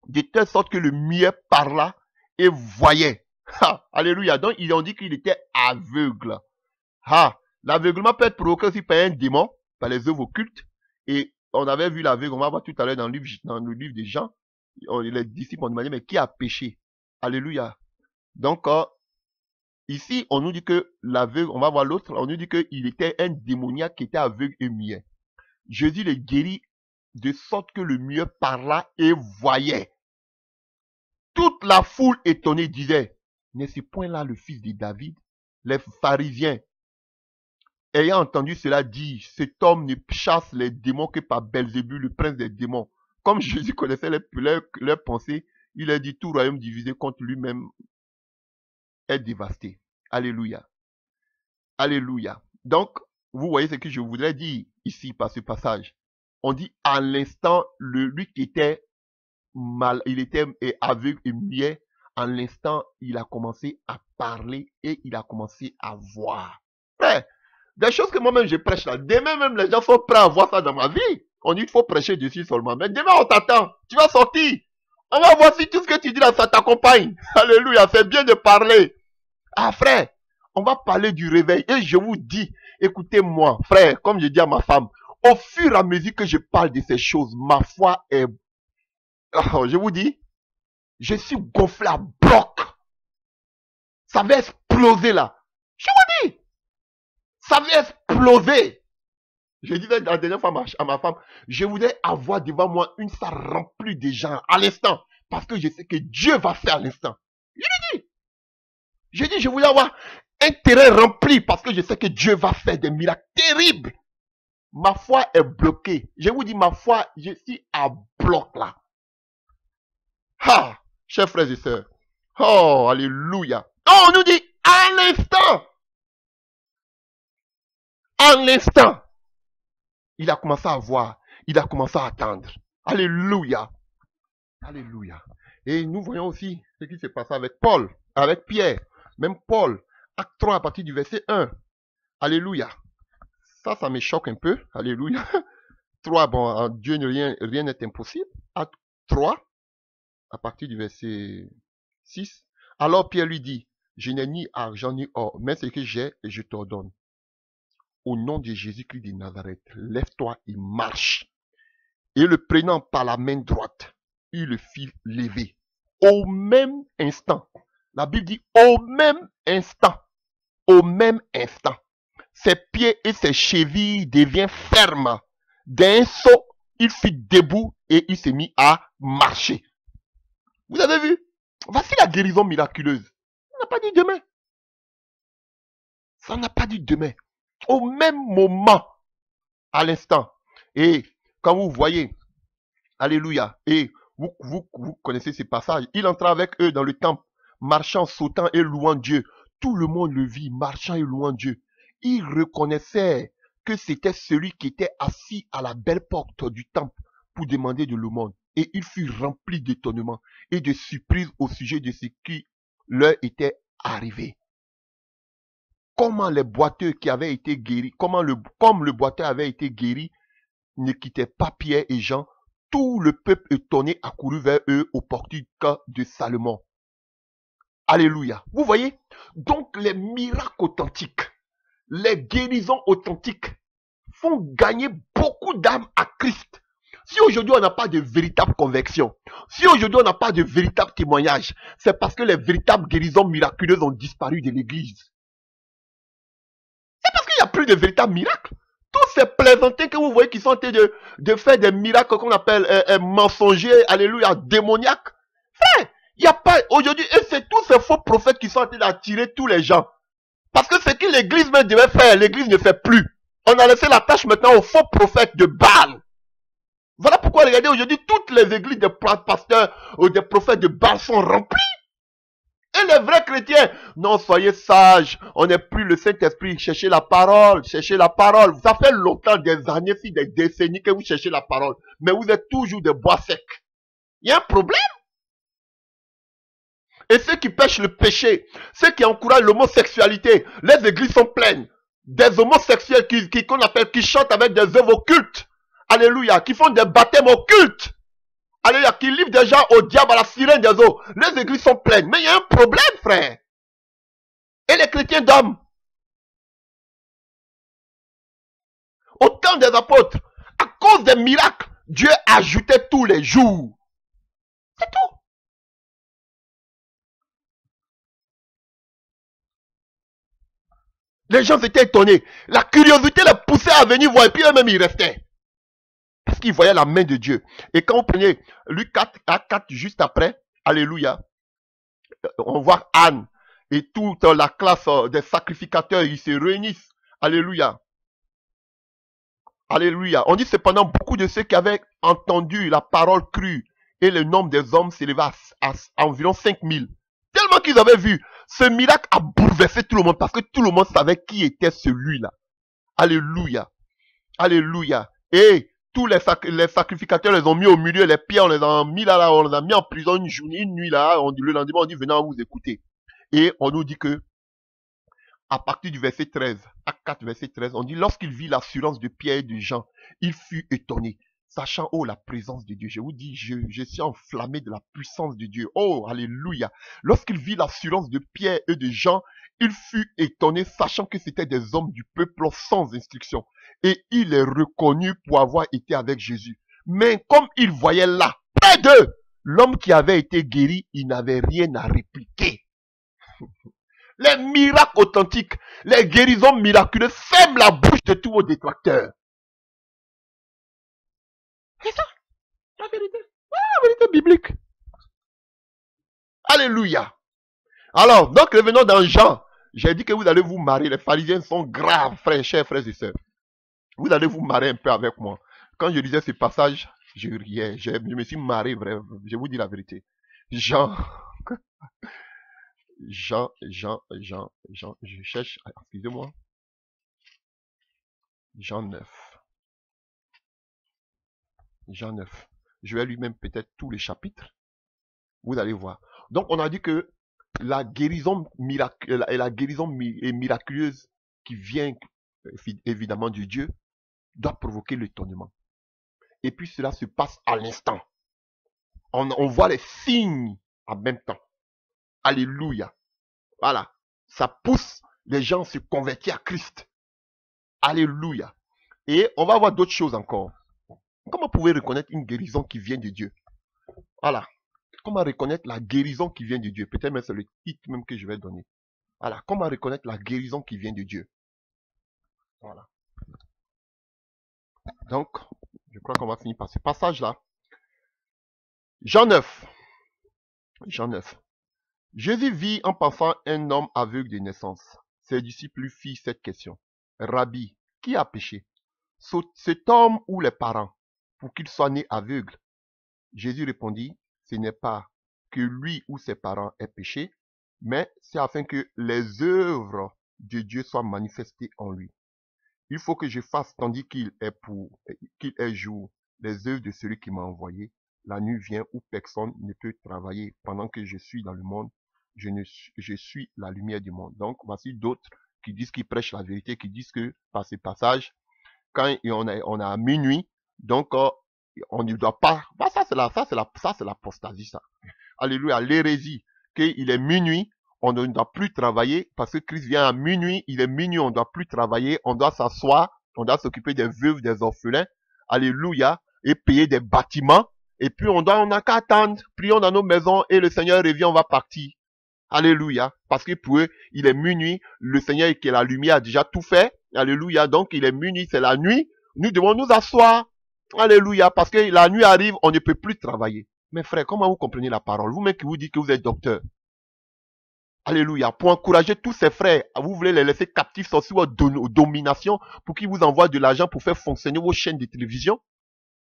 De telle sorte que le muet parla et voyait. Ha, alléluia. Donc ils ont dit qu'il était aveugle. L'aveuglement peut être provoqué aussi par un démon, par les œuvres occultes. Et on avait vu l'aveugle, on va voir tout à l'heure dans le livre des Jean. Les disciples ont demandé, mais qui a péché? Alléluia. Donc, ici, on nous dit que l'aveugle, on va voir l'autre, on nous dit qu'il était un démoniaque qui était aveugle et muet. Jésus le guérit de sorte que le muet parla et voyait. Toute la foule étonnée disait, n'est-ce point là le fils de David? Les pharisiens, ayant entendu cela, dit, cet homme ne chasse les démons que par Belzébul, le prince des démons. Comme Jésus connaissait leurs pensées, il a dit, tout royaume divisé contre lui-même est dévasté. Alléluia. Alléluia. Donc, vous voyez ce que je voudrais dire ici par ce passage. On dit, à l'instant, lui qui était mal, il était aveugle et muet, à l'instant, il a commencé à parler et il a commencé à voir. Ouais. Des choses que moi-même je prêche là. Demain même les gens sont prêts à voir ça dans ma vie. On dit qu'il faut prêcher dessus seulement. Mais demain on t'attend. Tu vas sortir. On va voir si tout ce que tu dis là ça t'accompagne. Alléluia. C'est bien de parler. Ah frère, on va parler du réveil. Et je vous dis, écoutez-moi frère, comme je dis à ma femme, au fur et à mesure que je parle de ces choses, ma foi est... je vous dis, je suis gonflé à bloc. Ça va exploser là. Je vous dis. Ça va exploser. Je disais la dernière fois à ma femme, je voudrais avoir devant moi une salle remplie de gens à l'instant. Parce que je sais que Dieu va faire à l'instant. Je dis, je voulais avoir un terrain rempli parce que je sais que Dieu va faire des miracles terribles. Ma foi est bloquée. Je vous dis, ma foi, je suis à bloc là. Chers frères et sœurs. Oh, alléluia. Oh, on nous dit, à l'instant. À l'instant, il a commencé à voir, il a commencé à attendre. Alléluia. Alléluia. Et nous voyons aussi ce qui s'est passé avec Paul, avec Pierre. Même Paul, acte 3 à partir du verset 1. Alléluia. Ça me choque un peu. Alléluia. 3, bon, en Dieu, rien n'est impossible. Acte 3 à partir du verset 6. Alors Pierre lui dit, je n'ai ni argent ni or, mais ce que j'ai, je t'ordonne. Au nom de Jésus-Christ de Nazareth, lève-toi et marche. Et le prenant par la main droite, il le fit lever. Au même instant, la Bible dit au même instant, ses pieds et ses chevilles deviennent fermes. D'un saut, il fut debout et il s'est mis à marcher. Vous avez vu? Voici la guérison miraculeuse. Ça n'a pas dit demain. Ça n'a pas dit demain. Au même moment, à l'instant. Et quand vous voyez, alléluia, et vous connaissez ces passages, il entra avec eux dans le temple, marchant, sautant et louant Dieu. Tout le monde le vit, marchant et louant Dieu. Il reconnaissait que c'était celui qui était assis à la belle porte du temple pour demander de l'aumône. Et il fut rempli d'étonnement et de surprise au sujet de ce qui leur était arrivé. Comment les boiteux qui avaient été guéris, comme le boiteux avait été guéri, ne quittait pas Pierre et Jean, tout le peuple étonné accourut vers eux au portique de Salomon. Alléluia. Vous voyez? Donc les miracles authentiques, les guérisons authentiques font gagner beaucoup d'âmes à Christ. Si aujourd'hui on n'a pas de véritable conversion, si aujourd'hui on n'a pas de véritable témoignage, c'est parce que les véritables guérisons miraculeuses ont disparu de l'église. C'est parce qu'il n'y a plus de véritables miracles. Tous ces plaisantins que vous voyez qui sont en train de faire des miracles qu'on appelle mensongers, alléluia, démoniaques. Frère, il n'y a pas aujourd'hui, et c'est tous ces faux prophètes qui sont en train d'attirer tous les gens. Parce que ce que l'église même devait faire, l'église ne fait plus. On a laissé la tâche maintenant aux faux prophètes de Baal. Voilà pourquoi, regardez, aujourd'hui, toutes les églises de pasteurs ou des prophètes de Baal sont remplies. Et les vrais chrétiens, non, soyez sages, on n'est plus le Saint-Esprit, cherchez la parole, cherchez la parole. Ça fait longtemps, des années, des décennies que vous cherchez la parole, mais vous êtes toujours des bois secs. Il y a un problème. Et ceux qui pêchent le péché, ceux qui encouragent l'homosexualité, les églises sont pleines. Des homosexuels qu'on appelle, qui chantent avec des œuvres occultes. Alléluia, qui font des baptêmes occultes. Alléluia, qui livrent des gens au diable à la sirène des eaux. Les églises sont pleines. Mais il y a un problème, frère. Et les chrétiens d'hommes. Au temps des apôtres, à cause des miracles, Dieu ajoutait tous les jours. C'est tout. Les gens étaient étonnés. La curiosité les poussait à venir voir. Et puis eux-mêmes, ils restaient. Parce qu'ils voyaient la main de Dieu. Et quand vous prenez Luc 4, à 4 juste après, alléluia, on voit Anne et toute la classe des sacrificateurs, ils se réunissent. Alléluia. Alléluia. On dit cependant beaucoup de ceux qui avaient entendu la parole crue et le nombre des hommes s'éleva à environ 5000. Tellement qu'ils avaient vu. Ce miracle a bouleversé tout le monde parce que tout le monde savait qui était celui-là. Alléluia. Alléluia. Et tous les sacrificateurs les ont mis au milieu, les pierres, on les a mis là, on les a mis en prison une journée, une nuit là. Le lendemain, on dit venez vous écouter. Et on nous dit que à partir du verset 13, Acte 4, verset 13, on dit lorsqu'il vit l'assurance de Pierre et de Jean, il fut étonné, sachant, oh, la présence de Dieu. Je vous dis, je suis enflammé de la puissance de Dieu. Oh, alléluia. Lorsqu'il vit l'assurance de Pierre et de Jean, il fut étonné, sachant que c'était des hommes du peuple sans instruction. Et il est reconnu pour avoir été avec Jésus. Mais comme il voyait là, près d'eux, l'homme qui avait été guéri, il n'avait rien à répliquer. Les miracles authentiques, les guérisons miraculeuses ferment la bouche de tous vos détracteurs. C'est ça, la vérité. La vérité biblique. Alléluia. Alors, donc revenons dans Jean. J'ai dit que vous allez vous marier. Les pharisiens sont graves, frères, chers frères et sœurs. Vous allez vous marier un peu avec moi. Quand je lisais ce passage, je riais. Je me suis marié, vrai. Je vous dis la vérité. Jean, je cherche, excusez-moi. Jean 9. Jean 9. Je vais lui-même peut-être tous les chapitres. Vous allez voir. Donc, on a dit que la guérison miraculeuse qui vient évidemment de Dieu doit provoquer l'étonnement. Et puis cela se passe à l'instant. On voit les signes en même temps. Alléluia. Voilà. Ça pousse les gens à se convertir à Christ. Alléluia. Et on va voir d'autres choses encore. Comment vous pouvez reconnaître une guérison qui vient de Dieu? Voilà. Comment reconnaître la guérison qui vient de Dieu? Peut-être même c'est le titre même que je vais donner. Voilà. Comment reconnaître la guérison qui vient de Dieu? Voilà. Donc, je crois qu'on va finir par ce passage-là. Jean 9. Jean 9. Jésus vit en passant un homme aveugle de naissance. Ses disciples lui firent cette question. Rabbi, qui a péché? Cet homme ou les parents, pour qu'il soit né aveugle? Jésus répondit, ce n'est pas que lui ou ses parents aient péché, mais c'est afin que les œuvres de Dieu soient manifestées en lui. Il faut que je fasse tandis qu'il est jour les œuvres de celui qui m'a envoyé. La nuit vient où personne ne peut travailler. Pendant que je suis dans le monde, je suis la lumière du monde. Donc, voici d'autres qui disent qu'ils prêchent la vérité, qui disent que par ces passages, quand on a minuit, donc on ne doit pas. Bah, ça, c'est l'apostasie, ça. Alléluia, l'hérésie, qu'il est minuit, on ne doit plus travailler parce que Christ vient à minuit, il est minuit, on ne doit plus travailler, on doit s'asseoir, on doit s'occuper des veuves, des orphelins, alléluia, et payer des bâtiments, et puis on n'a qu'à attendre, prions dans nos maisons et le Seigneur revient, on va partir. Alléluia, parce que pour eux, il est minuit, le Seigneur qui est la lumière a déjà tout fait, alléluia, donc il est minuit, c'est la nuit, nous devons nous asseoir, alléluia, parce que la nuit arrive, on ne peut plus travailler. Mais frère, comment vous comprenez la parole? Vous-même qui vous dites que vous êtes docteur. Alléluia. Pour encourager tous ces frères, vous voulez les laisser captifs sous votre domination pour qu'ils vous envoient de l'argent pour faire fonctionner vos chaînes de télévision?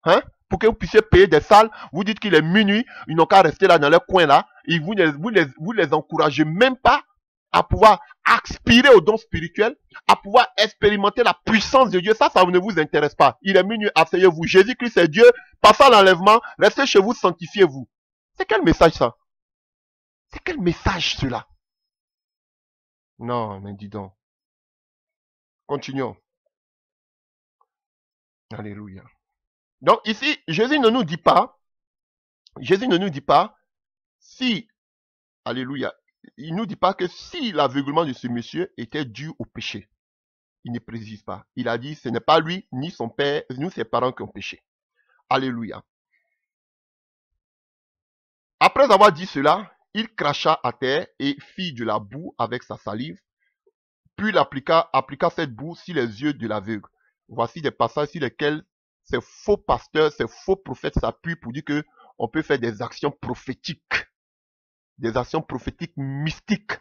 Hein? Pour que vous puissiez payer des salles. Vous dites qu'il est minuit, ils n'ont qu'à rester là dans leur coin là. Et vous les encouragez même pas à pouvoir aspirer aux dons spirituels, à pouvoir expérimenter la puissance de Dieu. Ça ne vous intéresse pas. Il est minuit, asseyez-vous. Jésus-Christ est Dieu. Passez à l'enlèvement, restez chez vous, sanctifiez-vous. C'est quel message ça? C'est quel message cela? Non, mais dis donc. Continuons. Alléluia. Donc ici, Jésus ne nous dit pas si, alléluia, il nous dit pas que si l'aveuglement de ce monsieur était dû au péché. Il ne précise pas. Il a dit, ce n'est pas lui, ni son père, ni ses parents qui ont péché. Alléluia. Après avoir dit cela, il cracha à terre et fit de la boue avec sa salive, puis il appliqua cette boue sur les yeux de l'aveugle. Voici des passages sur lesquels ces faux pasteurs, ces faux prophètes s'appuient pour dire que on peut faire des actions prophétiques mystiques.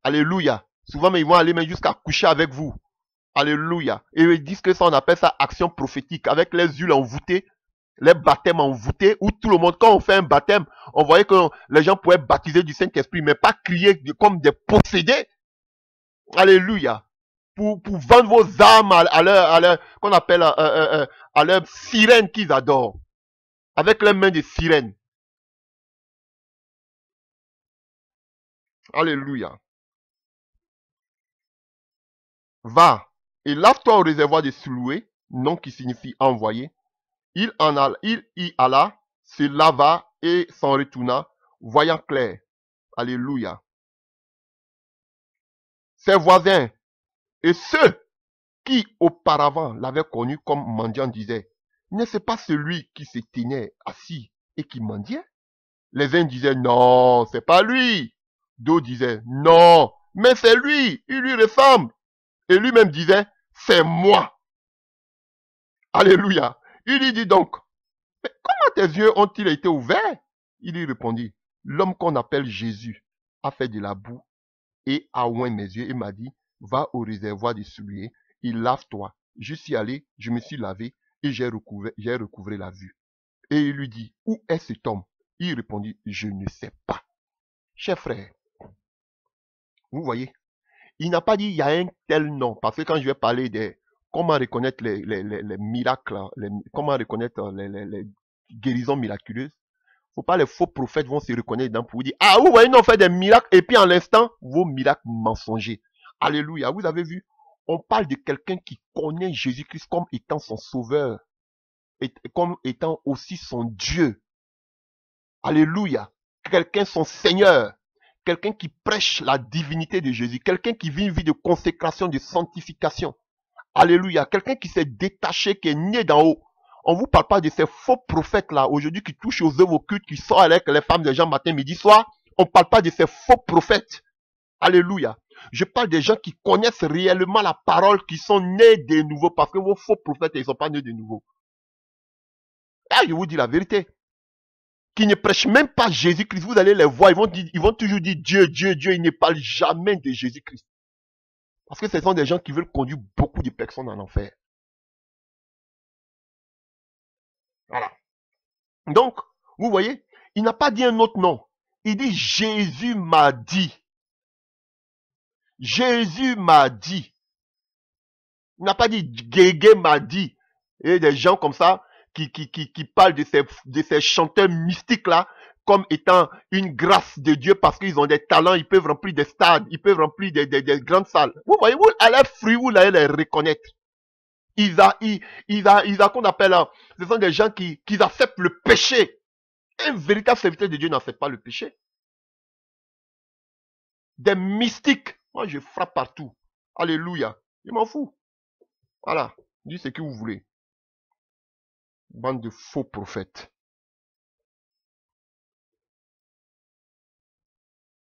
Alléluia. Souvent, mais ils vont aller même jusqu'à coucher avec vous. Alléluia. Et ils disent que ça, on appelle ça action prophétique, avec les huiles envoûtées, les baptêmes envoûtés, où tout le monde, quand on fait un baptême, on voyait que les gens pouvaient baptiser du Saint-Esprit, mais pas crier comme des possédés. Alléluia. Pour vendre vos âmes à leur qu'on appelle à leur sirène qu'ils adorent. Avec les mains de sirène. Alléluia. Va et lave-toi au réservoir de Siloué, nom qui signifie envoyé. Il y alla, se lava et s'en retourna, voyant clair. Alléluia. Ses voisins et ceux qui auparavant l'avaient connu comme mendiant disaient, n'est-ce pas celui qui se tenait assis et qui mendiait? Les uns disaient, non, c'est pas lui. D'autres disaient, non, mais c'est lui, il lui ressemble. Et lui-même disait, c'est moi. Alléluia. Il lui dit donc, mais comment tes yeux ont-ils été ouverts? Il lui répondit, l'homme qu'on appelle Jésus a fait de la boue et a oint mes yeux et m'a dit, va au réservoir de souliers et lave-toi. Je suis allé, je me suis lavé et j'ai recouvré la vue. Et il lui dit, où est cet homme? Il répondit, je ne sais pas. Cher frère, vous voyez, il n'a pas dit il y a un tel nom, parce que quand je vais parler de comment reconnaître les miracles, comment reconnaître les guérisons miraculeuses, faut pas les faux prophètes vont se reconnaître dedans pour vous dire, ah vous voyez, nous on fait des miracles, et puis en l'instant, vos miracles mensongers. Alléluia, vous avez vu, on parle de quelqu'un qui connaît Jésus-Christ comme étant son sauveur, et comme étant aussi son Dieu. Alléluia, quelqu'un son Seigneur. Quelqu'un qui prêche la divinité de Jésus. Quelqu'un qui vit une vie de consécration, de sanctification. Alléluia. Quelqu'un qui s'est détaché, qui est né d'en haut. On ne vous parle pas de ces faux prophètes-là, aujourd'hui, qui touchent aux œuvres occultes, qui sortent avec les femmes des gens matin, midi, soir. On ne parle pas de ces faux prophètes. Alléluia. Je parle des gens qui connaissent réellement la parole, qui sont nés de nouveau, parce que vos faux prophètes, ils ne sont pas nés de nouveau. Là, je vous dis la vérité. qui ne prêchent même pas Jésus-Christ, vous allez les voir, ils vont toujours dire Dieu, Dieu, Dieu, ils ne parlent jamais de Jésus-Christ. Parce que ce sont des gens qui veulent conduire beaucoup de personnes en enfer. Voilà. Donc, vous voyez, il n'a pas dit un autre nom. Il dit Jésus m'a dit. Jésus m'a dit. Il n'a pas dit Guégué m'a dit. Et des gens comme ça qui parlent de ces chanteurs mystiques là comme étant une grâce de Dieu parce qu'ils ont des talents, ils peuvent remplir des stades, ils peuvent remplir des grandes salles. Vous voyez, vous, à leurs fruits, vous allez les reconnaître. Ils qu'on appelle, ce sont des gens qui acceptent le péché. Un véritable serviteur de Dieu n'accepte pas le péché. Des mystiques. Moi, je frappe partout. Alléluia. Je m'en fous. Voilà. Dis ce que vous voulez. Bande de faux prophètes.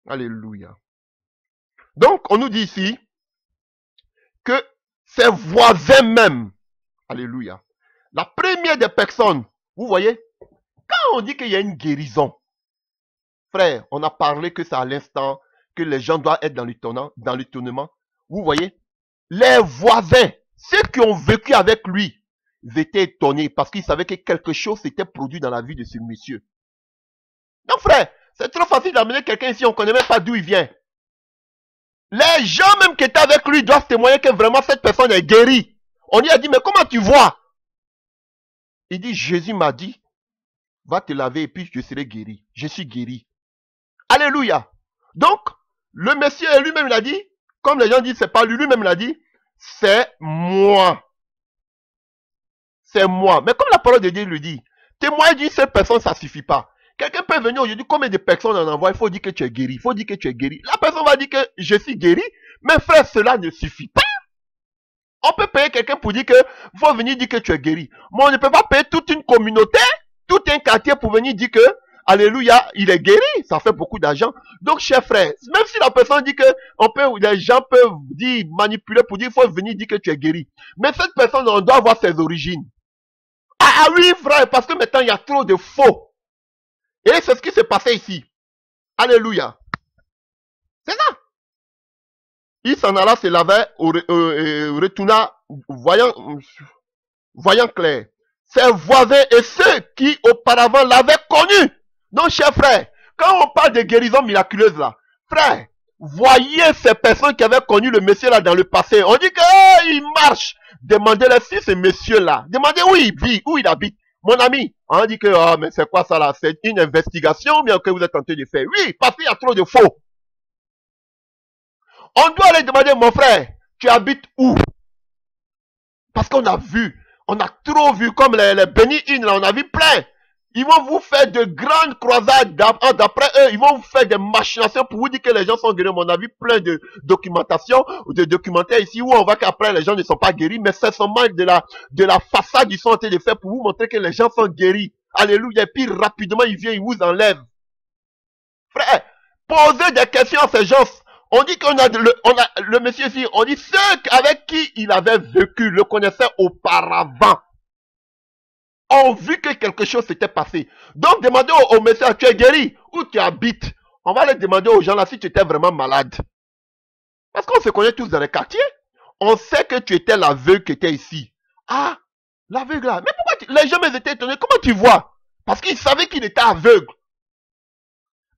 Alléluia. Donc, on nous dit ici que ses voisins même. Alléluia. La première des personnes, vous voyez, quand on dit qu'il y a une guérison, frère, on a parlé que c'est à l'instant que les gens doivent être dans l'étonnement. Vous voyez, les voisins, ceux qui ont vécu avec lui, ils étaient étonnés parce qu'ils savaient que quelque chose s'était produit dans la vie de ce monsieur. Donc frère, c'est trop facile d'amener quelqu'un ici, on ne connaît même pas d'où il vient. Les gens même qui étaient avec lui doivent témoigner que vraiment cette personne est guérie. On lui a dit, mais comment tu vois? Il dit, Jésus m'a dit, va te laver et puis je serai guéri. Je suis guéri. Alléluia. Donc, le monsieur lui-même l'a dit, comme les gens disent, c'est pas lui, lui-même l'a dit, c'est moi. C'est moi. Mais comme la parole de Dieu lui dit, témoigner d'une seule personne, ça ne suffit pas. Quelqu'un peut venir aujourd'hui, combien de personnes on envoie, il faut dire que tu es guéri, il faut dire que tu es guéri. La personne va dire que je suis guéri, mais frère, cela ne suffit pas. On peut payer quelqu'un pour dire que, faut venir dire que tu es guéri. Mais on ne peut pas payer toute une communauté, tout un quartier pour venir dire que, alléluia, il est guéri. Ça fait beaucoup d'argent. Donc, chers frères, même si la personne dit que, les gens peuvent dire, manipuler pour dire, il faut venir dire que tu es guéri. Mais cette personne, on doit avoir ses origines. Ah oui, frère, parce que maintenant, il y a trop de faux. Et c'est ce qui s'est passé ici. Alléluia. C'est ça. Il s'en alla se laver, retourna, voyant clair. Ses voisins et ceux qui auparavant l'avaient connu. Donc, chers frères, quand on parle de guérison miraculeuse là, frère, voyez ces personnes qui avaient connu le monsieur là dans le passé. On dit qu'il marche. Demandez-le si ce monsieur là. Demandez où il vit, où il habite. Mon ami, on dit que, oh, mais c'est quoi ça là? C'est une investigation bien que vous êtes en train de faire. Oui, parce qu'il y a trop de faux. On doit aller demander, mon frère, tu habites où? Parce qu'on a vu, on a trop vu, comme les bénis là, on a vu plein. Ils vont vous faire de grandes croisades, d'après eux, ils vont vous faire des machinations pour vous dire que les gens sont guéris. On a vu plein de documentation, de documentaires ici où on voit qu'après les gens ne sont pas guéris, mais c'est seulement de la façade ils sont en train de faire pour vous montrer que les gens sont guéris. Alléluia. Et puis rapidement, ils viennent, ils vous enlèvent. Frère, posez des questions à ces gens. On dit qu'on a le monsieur ici, on dit ceux avec qui il avait vécu, le connaissaient auparavant, ont vu que quelque chose s'était passé. Donc demandez au monsieur, tu es guéri, où tu habites. On va aller demander aux gens là si tu étais vraiment malade. Parce qu'on se connaît tous dans les quartiers. On sait que tu étais l'aveugle qui était ici. Ah, l'aveugle là. Mais pourquoi les gens étaient étonnés? Comment tu vois? Parce qu'ils savaient qu'il était aveugle.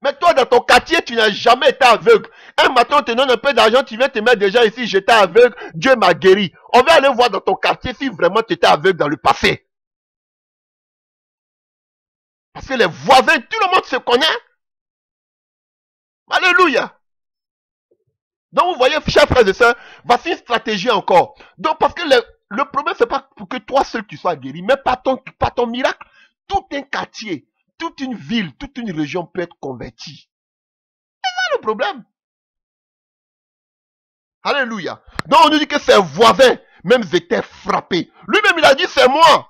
Mais toi, dans ton quartier, tu n'as jamais été aveugle. Un matin, on te donne un peu d'argent, tu viens te mettre déjà ici, j'étais aveugle, Dieu m'a guéri. On va aller voir dans ton quartier si vraiment tu étais aveugle dans le passé. Parce que les voisins, tout le monde se connaît. Alléluia. Donc, vous voyez, chers frères et sœurs, voici une stratégie encore. Donc, parce que le problème, c'est pas pour que toi seul tu sois guéri, mais par ton miracle, tout un quartier, toute une ville, toute une région peut être convertie. C'est ça le problème. Alléluia. Donc on nous dit que ses voisins même étaient frappés. Lui-même il a dit c'est moi.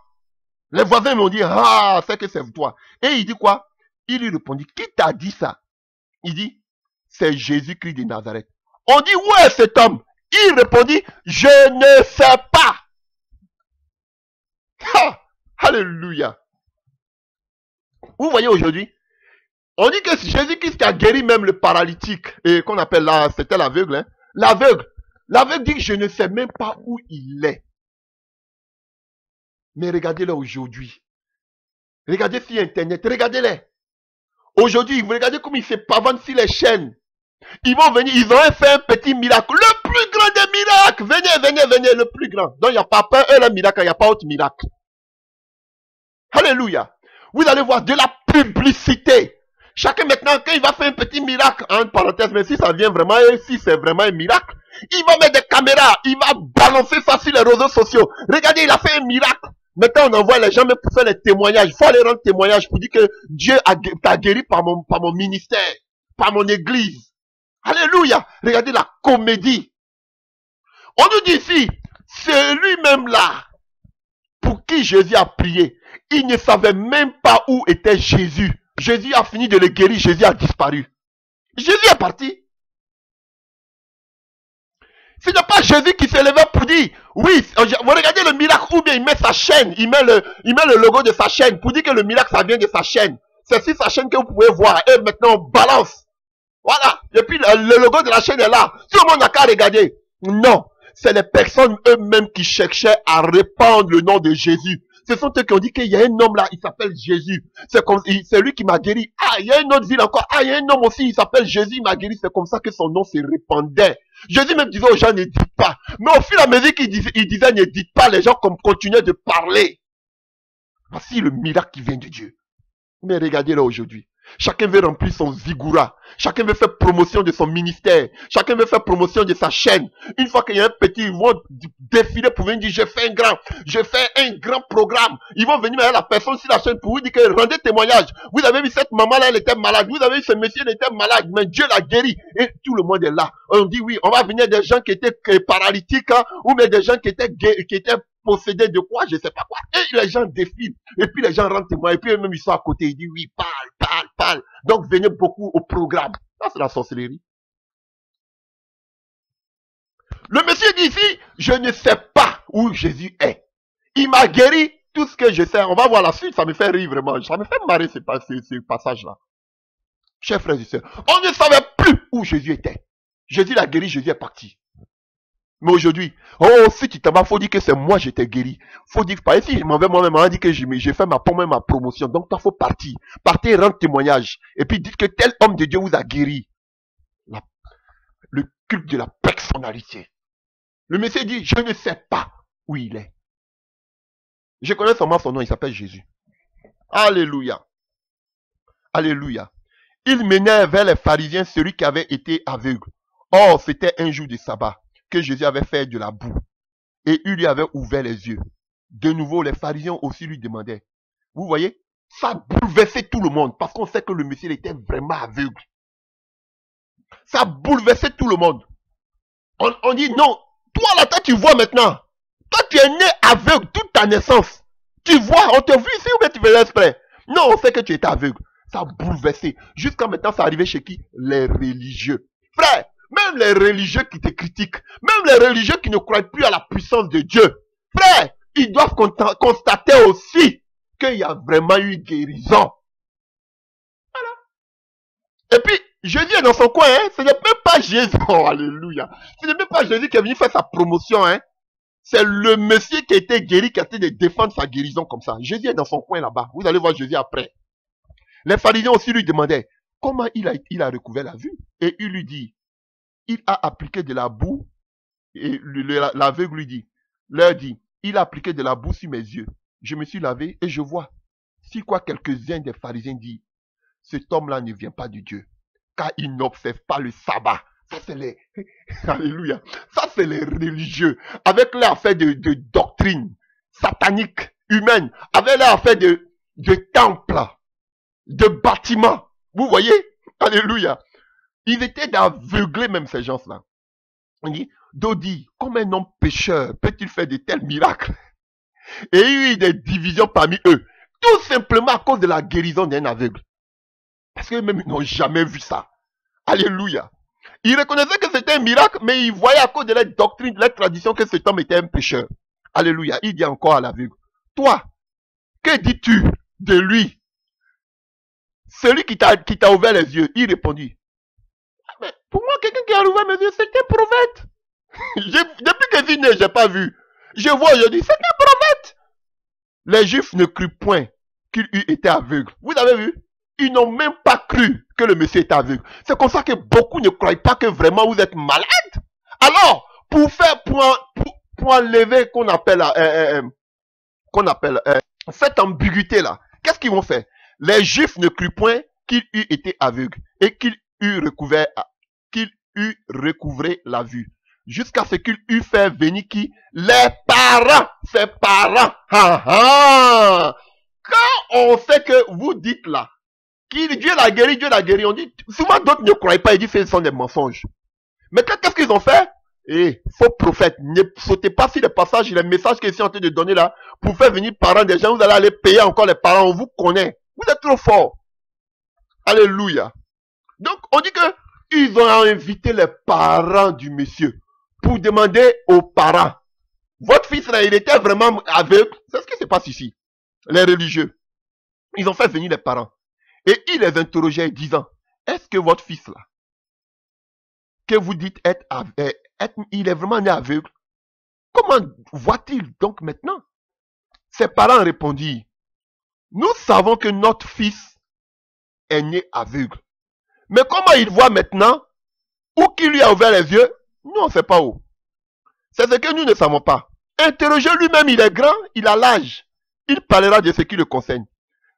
Les voisins m'ont dit ah c'est que c'est toi. Et il dit quoi? Il lui répondit qui t'a dit ça? Il dit c'est Jésus-Christ de Nazareth. On dit où est cet homme? Il répondit je ne sais pas. Ha! Alléluia. Vous voyez aujourd'hui, on dit que Jésus-Christ a guéri même le paralytique, et qu'on appelle là, c'était l'aveugle, hein. L'aveugle. L'aveugle dit que je ne sais même pas où il est. Mais regardez-le aujourd'hui. Regardez sur Internet, regardez-les. Aujourd'hui, vous regardez comme ils se pavanent sur les chaînes. Ils vont venir, ils ont fait un petit miracle. Le plus grand des miracles. Venez, le plus grand. Donc il n'y a pas peur, le miracle, il n'y a pas autre miracle. Alléluia. Vous allez voir de la publicité. Chacun maintenant, quand il va faire un petit miracle, en parenthèse, mais si ça vient vraiment, et si c'est vraiment un miracle, il va mettre des caméras, il va balancer ça sur les réseaux sociaux. Regardez, il a fait un miracle. Maintenant, on envoie les gens même pour faire les témoignages. Il faut aller rendre témoignage pour dire que Dieu t'a guéri par mon ministère, par mon église. Alléluia. Regardez la comédie. On nous dit ici, c'est lui-même là, pour qui Jésus a prié. Il ne savait même pas où était Jésus. Jésus a fini de le guérir, Jésus a disparu. Jésus est parti. Ce n'est pas Jésus qui s'est levé pour dire, oui, vous regardez le miracle, ou bien il met sa chaîne, il met le logo de sa chaîne, pour dire que le miracle, ça vient de sa chaîne. C'est sur sa chaîne que vous pouvez voir, et maintenant on balance. Voilà, et puis le logo de la chaîne est là. Tout le monde n'a qu'à regarder. Non, c'est les personnes eux-mêmes qui cherchaient à répandre le nom de Jésus. Ce sont eux qui ont dit qu'il y a un homme là, il s'appelle Jésus. C'est lui qui m'a guéri. Ah, il y a une autre ville encore. Ah, il y a un homme aussi, il s'appelle Jésus, il m'a guéri. C'est comme ça que son nom se répandait. Jésus même disait aux gens, ne dites pas. Mais au fur et à mesure qu'il disait, ne dites pas, les gens continuaient de parler. Voici le miracle qui vient de Dieu. Mais regardez là aujourd'hui. Chacun veut remplir son ziggoura. Chacun veut faire promotion de son ministère. Chacun veut faire promotion de sa chaîne. Une fois qu'il y a un petit, ils vont défiler pour venir dire, je fais un grand programme. Ils vont venir avec la personne sur la chaîne pour vous dire que rendez témoignage. Vous avez vu cette maman-là, elle était malade. Vous avez vu ce monsieur, il était malade. Mais Dieu l'a guéri. Et tout le monde est là. On dit oui, on va venir des gens qui étaient paralytiques, hein, ou bien des gens qui étaient possédés de quoi, je sais pas quoi. Et les gens défilent. Et puis les gens rentrent témoin. Et puis eux-mêmes, ils sont à côté. Ils disent oui, parle. Donc venez beaucoup au programme. Ça, c'est la sorcellerie. Le monsieur dit ici, je ne sais pas où Jésus est. Il m'a guéri tout ce que je sais. On va voir la suite, ça me fait rire vraiment. Ça me fait marrer ce passage-là. Chers frères et sœurs, on ne savait plus où Jésus était. Jésus l'a guéri, Jésus est parti. Mais aujourd'hui, oh, si tu t'en vas, faut dire que c'est moi, j'étais guéri. Faut dire, par ici, je m'en vais moi-même, on dit que j'ai fait ma promotion. Donc, toi, faut partir. Partez, rendre témoignage. Et puis, dites que tel homme de Dieu vous a guéri. Le culte de la personnalité. Le monsieur dit, je ne sais pas où il est. Je connais seulement son nom, il s'appelle Jésus. Alléluia. Alléluia. Il menait vers les pharisiens celui qui avait été aveugle. Or, c'était un jour de sabbat que Jésus avait fait de la boue. Et il lui avait ouvert les yeux. De nouveau, les pharisiens aussi lui demandaient. Vous voyez, ça bouleversait tout le monde parce qu'on sait que le monsieur était vraiment aveugle. Ça bouleversait tout le monde. On dit non, toi là, tu vois maintenant. Toi, tu es né aveugle toute ta naissance. Tu vois, on te vu ici ou bien tu fais l'exprès. Non, on sait que tu étais aveugle. Ça a bouleversé. Jusqu'à maintenant, ça arrivait chez qui? Les religieux. Frère, même les religieux qui te critiquent, même les religieux qui ne croient plus à la puissance de Dieu, frère, ils doivent constater aussi qu'il y a vraiment eu guérison. Voilà. Et puis, Jésus est dans son coin, hein. Ce n'est même pas Jésus, oh, alléluia. Ce n'est même pas Jésus qui est venu faire sa promotion, hein. C'est le monsieur qui a été guéri, qui a été de défendre sa guérison comme ça. Jésus est dans son coin là-bas. Vous allez voir Jésus après. Les pharisiens aussi lui demandaient comment il a recouvert la vue. Et il lui dit, il a appliqué de la boue. Et l'aveugle lui leur dit, il a appliqué de la boue sur mes yeux. Je me suis lavé et je vois. Si quoi quelques-uns des pharisiens disent, cet homme-là ne vient pas de Dieu, car il n'observe pas le sabbat. Ça c'est les, alléluia, ça c'est les religieux, avec leur affaire de doctrine satanique, humaine, avec leur affaire de temple, de bâtiment. Vous voyez, alléluia. Ils étaient d'aveuglés même ces gens-là. On dit, Dodi, comme un homme pécheur peut-il faire de tels miracles? Et il y a eu des divisions parmi eux, tout simplement à cause de la guérison d'un aveugle. Parce qu'eux-mêmes, ils n'ont jamais vu ça. Alléluia. Ils reconnaissaient que c'était un miracle, mais ils voyaient à cause de leur doctrine, de leur tradition, que cet homme était un pécheur. Alléluia. Il dit encore à l'aveugle, toi, que dis-tu de lui? celui qui t'a ouvert les yeux, il répondit, ah, mais pour moi, quelqu'un qui a ouvert mes yeux, c'est un prophète. Depuis que je suis né, je n'ai pas vu. Je vois aujourd'hui, c'est un prophète. Les Juifs ne crurent point qu'il eût été aveugle. Vous avez vu? Ils n'ont même pas cru que le monsieur était aveugle. C'est comme ça que beaucoup ne croient pas que vraiment vous êtes malade. Alors, pour enlever cette ambiguïté là, qu'est-ce qu'ils vont faire? Les Juifs ne crurent point qu'il eût été aveugle et qu'il eût recouvré la vue, jusqu'à ce qu'il eût fait venir qui? Les parents, ses parents. Quand on sait que vous dites là, Dieu l'a guéri, on dit, souvent d'autres ne croient pas, ils disent que ce sont des mensonges. Mais qu'est-ce qu'ils ont fait? Faux prophète, ne sautez pas sur les passages, les messages que je suis en train de donner là, pour faire venir parents des gens, vous allez aller payer encore les parents, on vous connaît. Vous êtes trop fort. Alléluia. Donc, on dit que ils ont invité les parents du monsieur pour demander aux parents, votre fils là, il était vraiment aveugle. C'est ce qui se passe ici. Les religieux, ils ont fait venir les parents. Et ils les interrogeaient disant, est-ce que votre fils là, que vous dites il est vraiment né aveugle, comment voit-il donc maintenant? Ses parents répondirent, nous savons que notre fils est né aveugle. Mais comment il voit maintenant? Ou qui lui a ouvert les yeux? Nous, on ne sait pas où. C'est ce que nous ne savons pas. Interrogez lui-même, il est grand, il a l'âge. Il parlera de ce qui le concerne.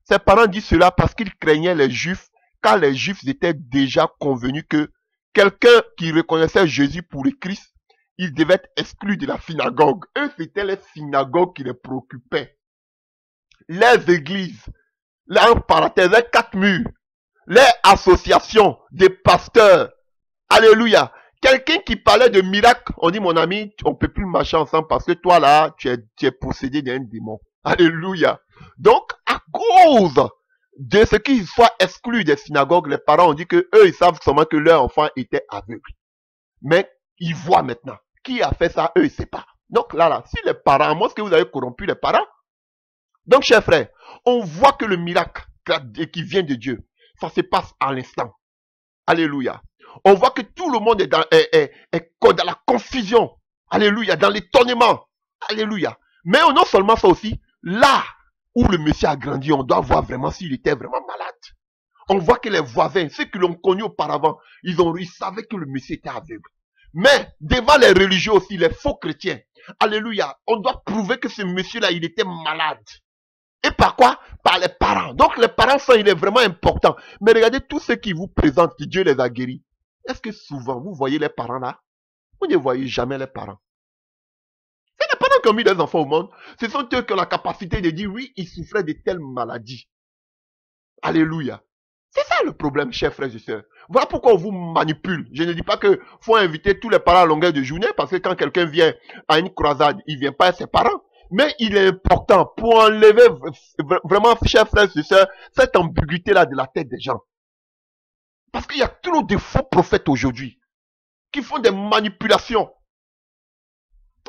Ses parents disent cela parce qu'ils craignaient les Juifs, car les Juifs étaient déjà convenus que quelqu'un qui reconnaissait Jésus pour le Christ, il devait être exclu de la synagogue. Eux, c'était les synagogues qui les préoccupaient. Les églises, les parenthèses, les 4 murs, les associations des pasteurs. Alléluia. Quelqu'un qui parlait de miracle, on dit, mon ami, on ne peut plus marcher ensemble parce que toi là, tu es possédé d'un démon. Alléluia. Donc, à cause de ce qu'ils soient exclus des synagogues, les parents ont dit que eux, ils savent seulement que leur enfant était aveugle. Mais ils voient maintenant. Qui a fait ça? Eux, ils ne savent pas. Donc là, si les parents, à moins que vous avez corrompu les parents. Donc, chers frères, on voit que le miracle qui vient de Dieu, ça se passe à l'instant. Alléluia. On voit que tout le monde est dans la confusion. Alléluia. Dans l'étonnement. Alléluia. Mais non seulement ça aussi, là où le monsieur a grandi, on doit voir vraiment s'il était vraiment malade. On voit que les voisins, ceux qui l'ont connu auparavant, ils savaient que le monsieur était aveugle. Mais devant les religieux aussi, les faux chrétiens, alléluia, on doit prouver que ce monsieur-là, il était malade. Et par quoi? Par les parents. Donc les parents, ça, il est vraiment important. Mais regardez tous ceux qui vous présentent que Dieu les a guéris. Est-ce que souvent, vous voyez les parents là? Vous ne voyez jamais les parents. C'est les parents qui ont mis des enfants au monde. Ce sont eux qui ont la capacité de dire, oui, ils souffraient de telles maladies. Alléluia. C'est ça le problème, chers frères et sœurs. Voilà pourquoi on vous manipule. Je ne dis pas qu'il faut inviter tous les parents à longueur de journée, parce que quand quelqu'un vient à une croisade, il ne vient pas à ses parents. Mais il est important pour enlever vraiment, chers frères et sœurs, cette ambiguïté-là de la tête des gens. Parce qu'il y a trop de faux prophètes aujourd'hui qui font des manipulations.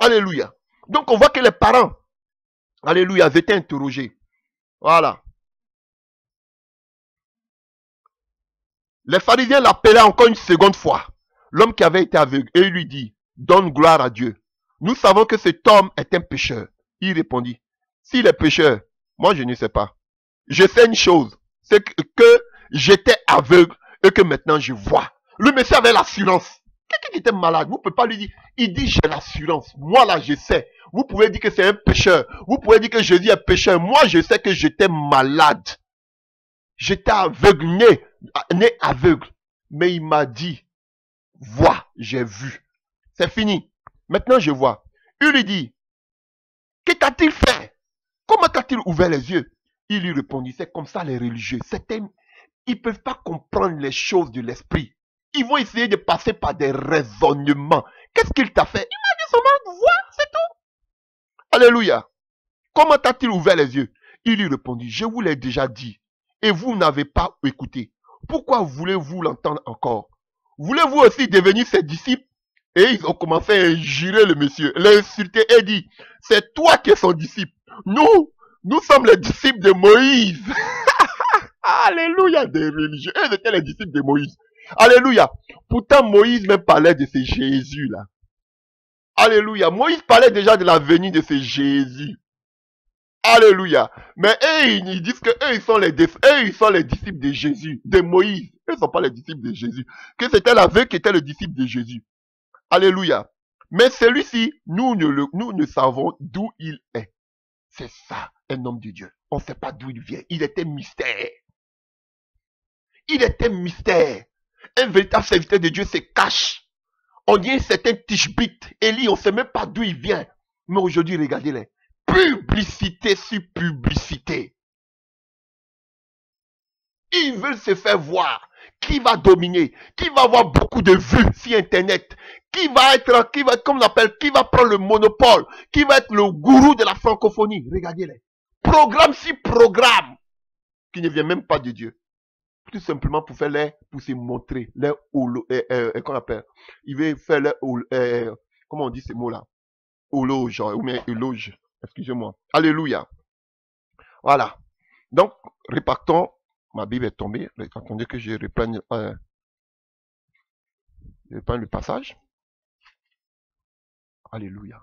Alléluia. Donc on voit que les parents, alléluia, étaient interrogés. Voilà. Les pharisiens l'appelaient encore une seconde fois, l'homme qui avait été aveugle, et il lui dit, donne gloire à Dieu. Nous savons que cet homme est un pécheur. Il répondit, s'il est pécheur, moi je ne sais pas. Je sais une chose, c'est que j'étais aveugle et que maintenant je vois. Le monsieur avait l'assurance. Quelqu'un qui était malade, vous ne pouvez pas lui dire, il dit j'ai l'assurance. Moi là je sais. Vous pouvez dire que c'est un pécheur. Vous pouvez dire que Jésus est pécheur. Moi je sais que j'étais malade. J'étais aveugle, né aveugle. Mais il m'a dit, vois, j'ai vu. C'est fini. Maintenant je vois. Il lui dit, que t'a-t-il fait? Comment t'a-t-il ouvert les yeux? Il lui répondit, c'est comme ça les religieux. Ils ne peuvent pas comprendre les choses de l'esprit. Ils vont essayer de passer par des raisonnements. Qu'est-ce qu'il t'a fait? Il m'a dit seulement, vois, c'est tout. Alléluia. Comment t'a-t-il ouvert les yeux? Il lui répondit, je vous l'ai déjà dit. Et vous n'avez pas écouté. Pourquoi voulez-vous l'entendre encore? Voulez-vous aussi devenir ses disciples? Et ils ont commencé à injurer le monsieur, l'insulter et dit, c'est toi qui es son disciple. Nous sommes les disciples de Moïse. Alléluia, des religieux. Eux étaient les disciples de Moïse. Alléluia. Pourtant, Moïse même parlait de ce Jésus-là. Alléluia. Moïse parlait déjà de la venue de ce Jésus. Alléluia. Mais eux, ils disent que eux, ils sont les disciples de Jésus, de Moïse. Eux ne sont pas les disciples de Jésus. Que c'était l'aveugle qui était le disciple de Jésus. Alléluia. Mais celui-ci, nous ne savons d'où il est. C'est ça, un homme de Dieu. On ne sait pas d'où il vient. Il était mystère. Il était mystère. Un véritable serviteur de Dieu se cache. On dit un certain Tishbit. Élie, on ne sait même pas d'où il vient. Mais aujourd'hui, regardez-les. Publicité sur publicité. Ils veulent se faire voir. Qui va dominer? Qui va avoir beaucoup de vues sur Internet? Qui va comme on appelle, qui va prendre le monopole? Qui va être le gourou de la francophonie? Regardez-les. Programme sur programme. Qui ne vient même pas de Dieu. Tout simplement pour se montrer, qu'on appelle. Il veut faire comment on dit ces mots-là? Hologe, ou bien éloge. Excusez-moi. Alléluia. Voilà. Donc, repartons. Ma Bible est tombée. Attendez que je reprenne le passage. Alléluia.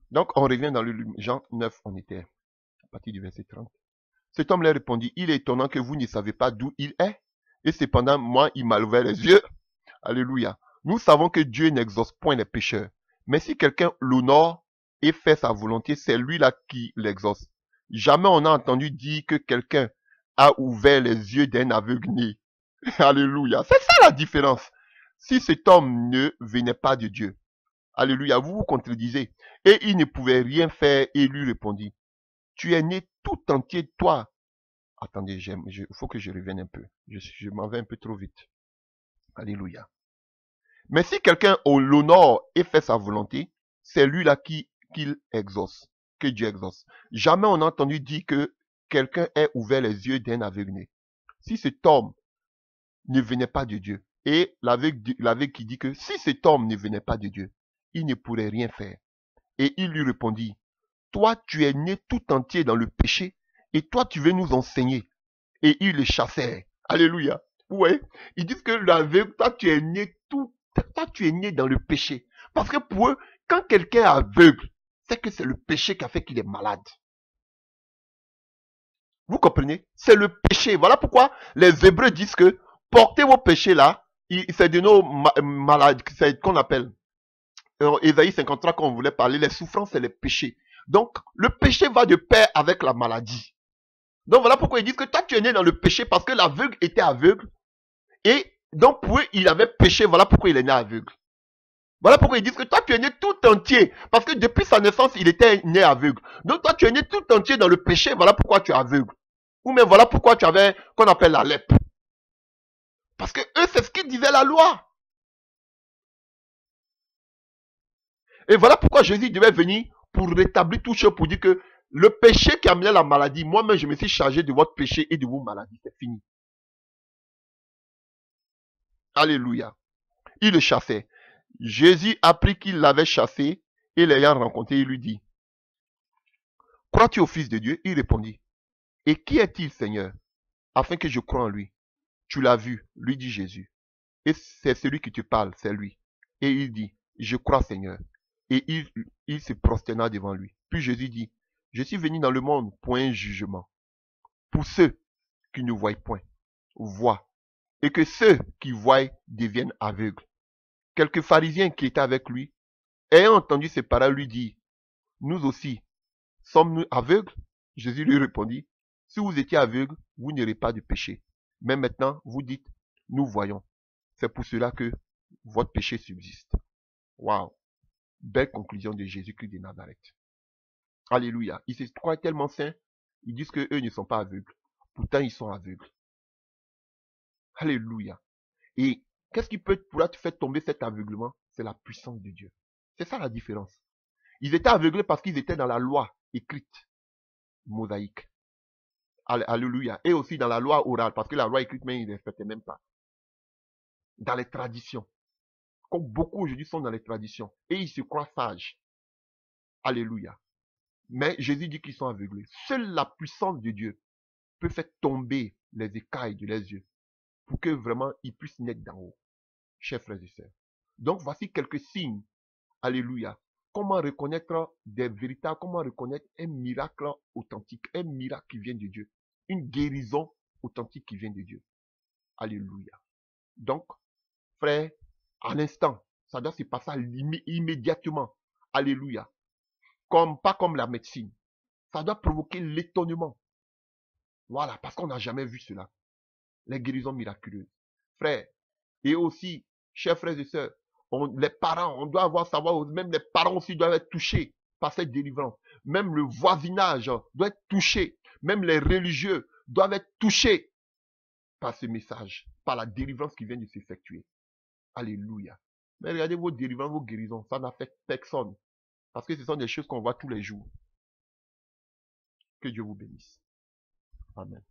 Donc, on revient dans le Jean 9, on était à partir du verset 30. Cet homme leur répondit, il est étonnant que vous ne savez pas d'où il est. Et cependant, moi, il m'a ouvert les yeux. Alléluia. Nous savons que Dieu n'exauce point les pécheurs. Mais si quelqu'un l'honore et fait sa volonté, c'est lui-là qui l'exauce. Jamais on a entendu dire que quelqu'un a ouvert les yeux d'un aveugle né. Alléluia. C'est ça la différence. Si cet homme ne venait pas de Dieu. Alléluia. Vous vous contredisez. Et il ne pouvait rien faire et lui répondit. Tu es né tout entier, toi. Attendez, il faut que je revienne un peu. Je m'en vais un peu trop vite. Alléluia. Mais si quelqu'un l'honore et fait sa volonté, c'est lui-là qu'il exauce, que Dieu exauce. Jamais on a entendu dire que quelqu'un ait ouvert les yeux d'un aveugle. Si cet homme ne venait pas de Dieu, et l'aveugle qui dit que si cet homme ne venait pas de Dieu, il ne pourrait rien faire. Et il lui répondit, toi tu es né tout entier dans le péché, et toi tu veux nous enseigner. Et il le chassait. Alléluia. Ouais. Ils disent que l'aveugle, toi tu es né dans le péché. Parce que pour eux, quand quelqu'un est aveugle, c'est que c'est le péché qui a fait qu'il est malade. Vous comprenez? C'est le péché. Voilà pourquoi les Hébreux disent que portez vos péchés là, c'est de nos malades, c'est qu'on appelle. Ésaïe 53, quand on voulait parler, les souffrances, c'est les péchés. Donc, le péché va de pair avec la maladie. Donc, voilà pourquoi ils disent que toi, tu es né dans le péché parce que l'aveugle était aveugle. Et donc, pour eux, il avait péché. Voilà pourquoi il est né aveugle. Voilà pourquoi ils disent que toi, tu es né tout entier. Parce que depuis sa naissance, il était né aveugle. Donc, toi, tu es né tout entier dans le péché. Voilà pourquoi tu es aveugle. Ou même voilà pourquoi tu avais, qu'on appelle la lèpre. Parce que eux, c'est ce qu'ils disaient la loi. Et voilà pourquoi Jésus devait venir pour rétablir tout chose, pour dire que le péché qui amenait la maladie, moi-même, je me suis chargé de votre péché et de vos maladies. C'est fini. Alléluia. Il le chassait. Jésus apprit qu'il l'avait chassé et l'ayant rencontré, il lui dit, crois-tu au Fils de Dieu? Il répondit, et qui est-il, Seigneur, afin que je croie en lui? Tu l'as vu, lui dit Jésus. Et c'est celui qui te parle, c'est lui. Et il dit, je crois, Seigneur. Et il se prosterna devant lui. Puis Jésus dit, je suis venu dans le monde pour un jugement. Pour ceux qui ne voient point, voient. Et que ceux qui voient deviennent aveugles. Quelques pharisiens qui étaient avec lui, ayant entendu ces paroles, lui dirent, nous aussi, sommes-nous aveugles? Jésus lui répondit, si vous étiez aveugles, vous n'aurez pas de péché. Mais maintenant, vous dites, nous voyons. C'est pour cela que votre péché subsiste. Waouh! Belle conclusion de Jésus-Christ de Nazareth. Alléluia. Ils se croient tellement saints, ils disent qu'eux ne sont pas aveugles. Pourtant, ils sont aveugles. Alléluia. Et qu'est-ce qui pourra te faire tomber cet aveuglement? C'est la puissance de Dieu. C'est ça la différence. Ils étaient aveuglés parce qu'ils étaient dans la loi écrite, mosaïque. Alléluia. Et aussi dans la loi orale, parce que la loi écrite, mais ils ne respectaient même pas. Dans les traditions. Comme beaucoup aujourd'hui sont dans les traditions. Et ils se croient sages. Alléluia. Mais Jésus dit qu'ils sont aveuglés. Seule la puissance de Dieu peut faire tomber les écailles de leurs yeux pour que vraiment ils puissent naître d'en haut, chers frères et sœurs. Donc voici quelques signes, alléluia. Comment reconnaître des véritables, comment reconnaître un miracle authentique, un miracle qui vient de Dieu, une guérison authentique qui vient de Dieu. Alléluia. Donc, frère, à l'instant, ça doit se passer immédiatement. Alléluia. Pas comme la médecine. Ça doit provoquer l'étonnement. Voilà, parce qu'on n'a jamais vu cela. Les guérisons miraculeuses. Frère, et aussi, chers frères et sœurs, les parents, on doit savoir, même les parents aussi doivent être touchés par cette délivrance. Même le voisinage doit être touché. Même les religieux doivent être touchés par ce message, par la délivrance qui vient de s'effectuer. Alléluia. Mais regardez vos délivrances, vos guérisons, ça n'affecte personne. Parce que ce sont des choses qu'on voit tous les jours. Que Dieu vous bénisse. Amen.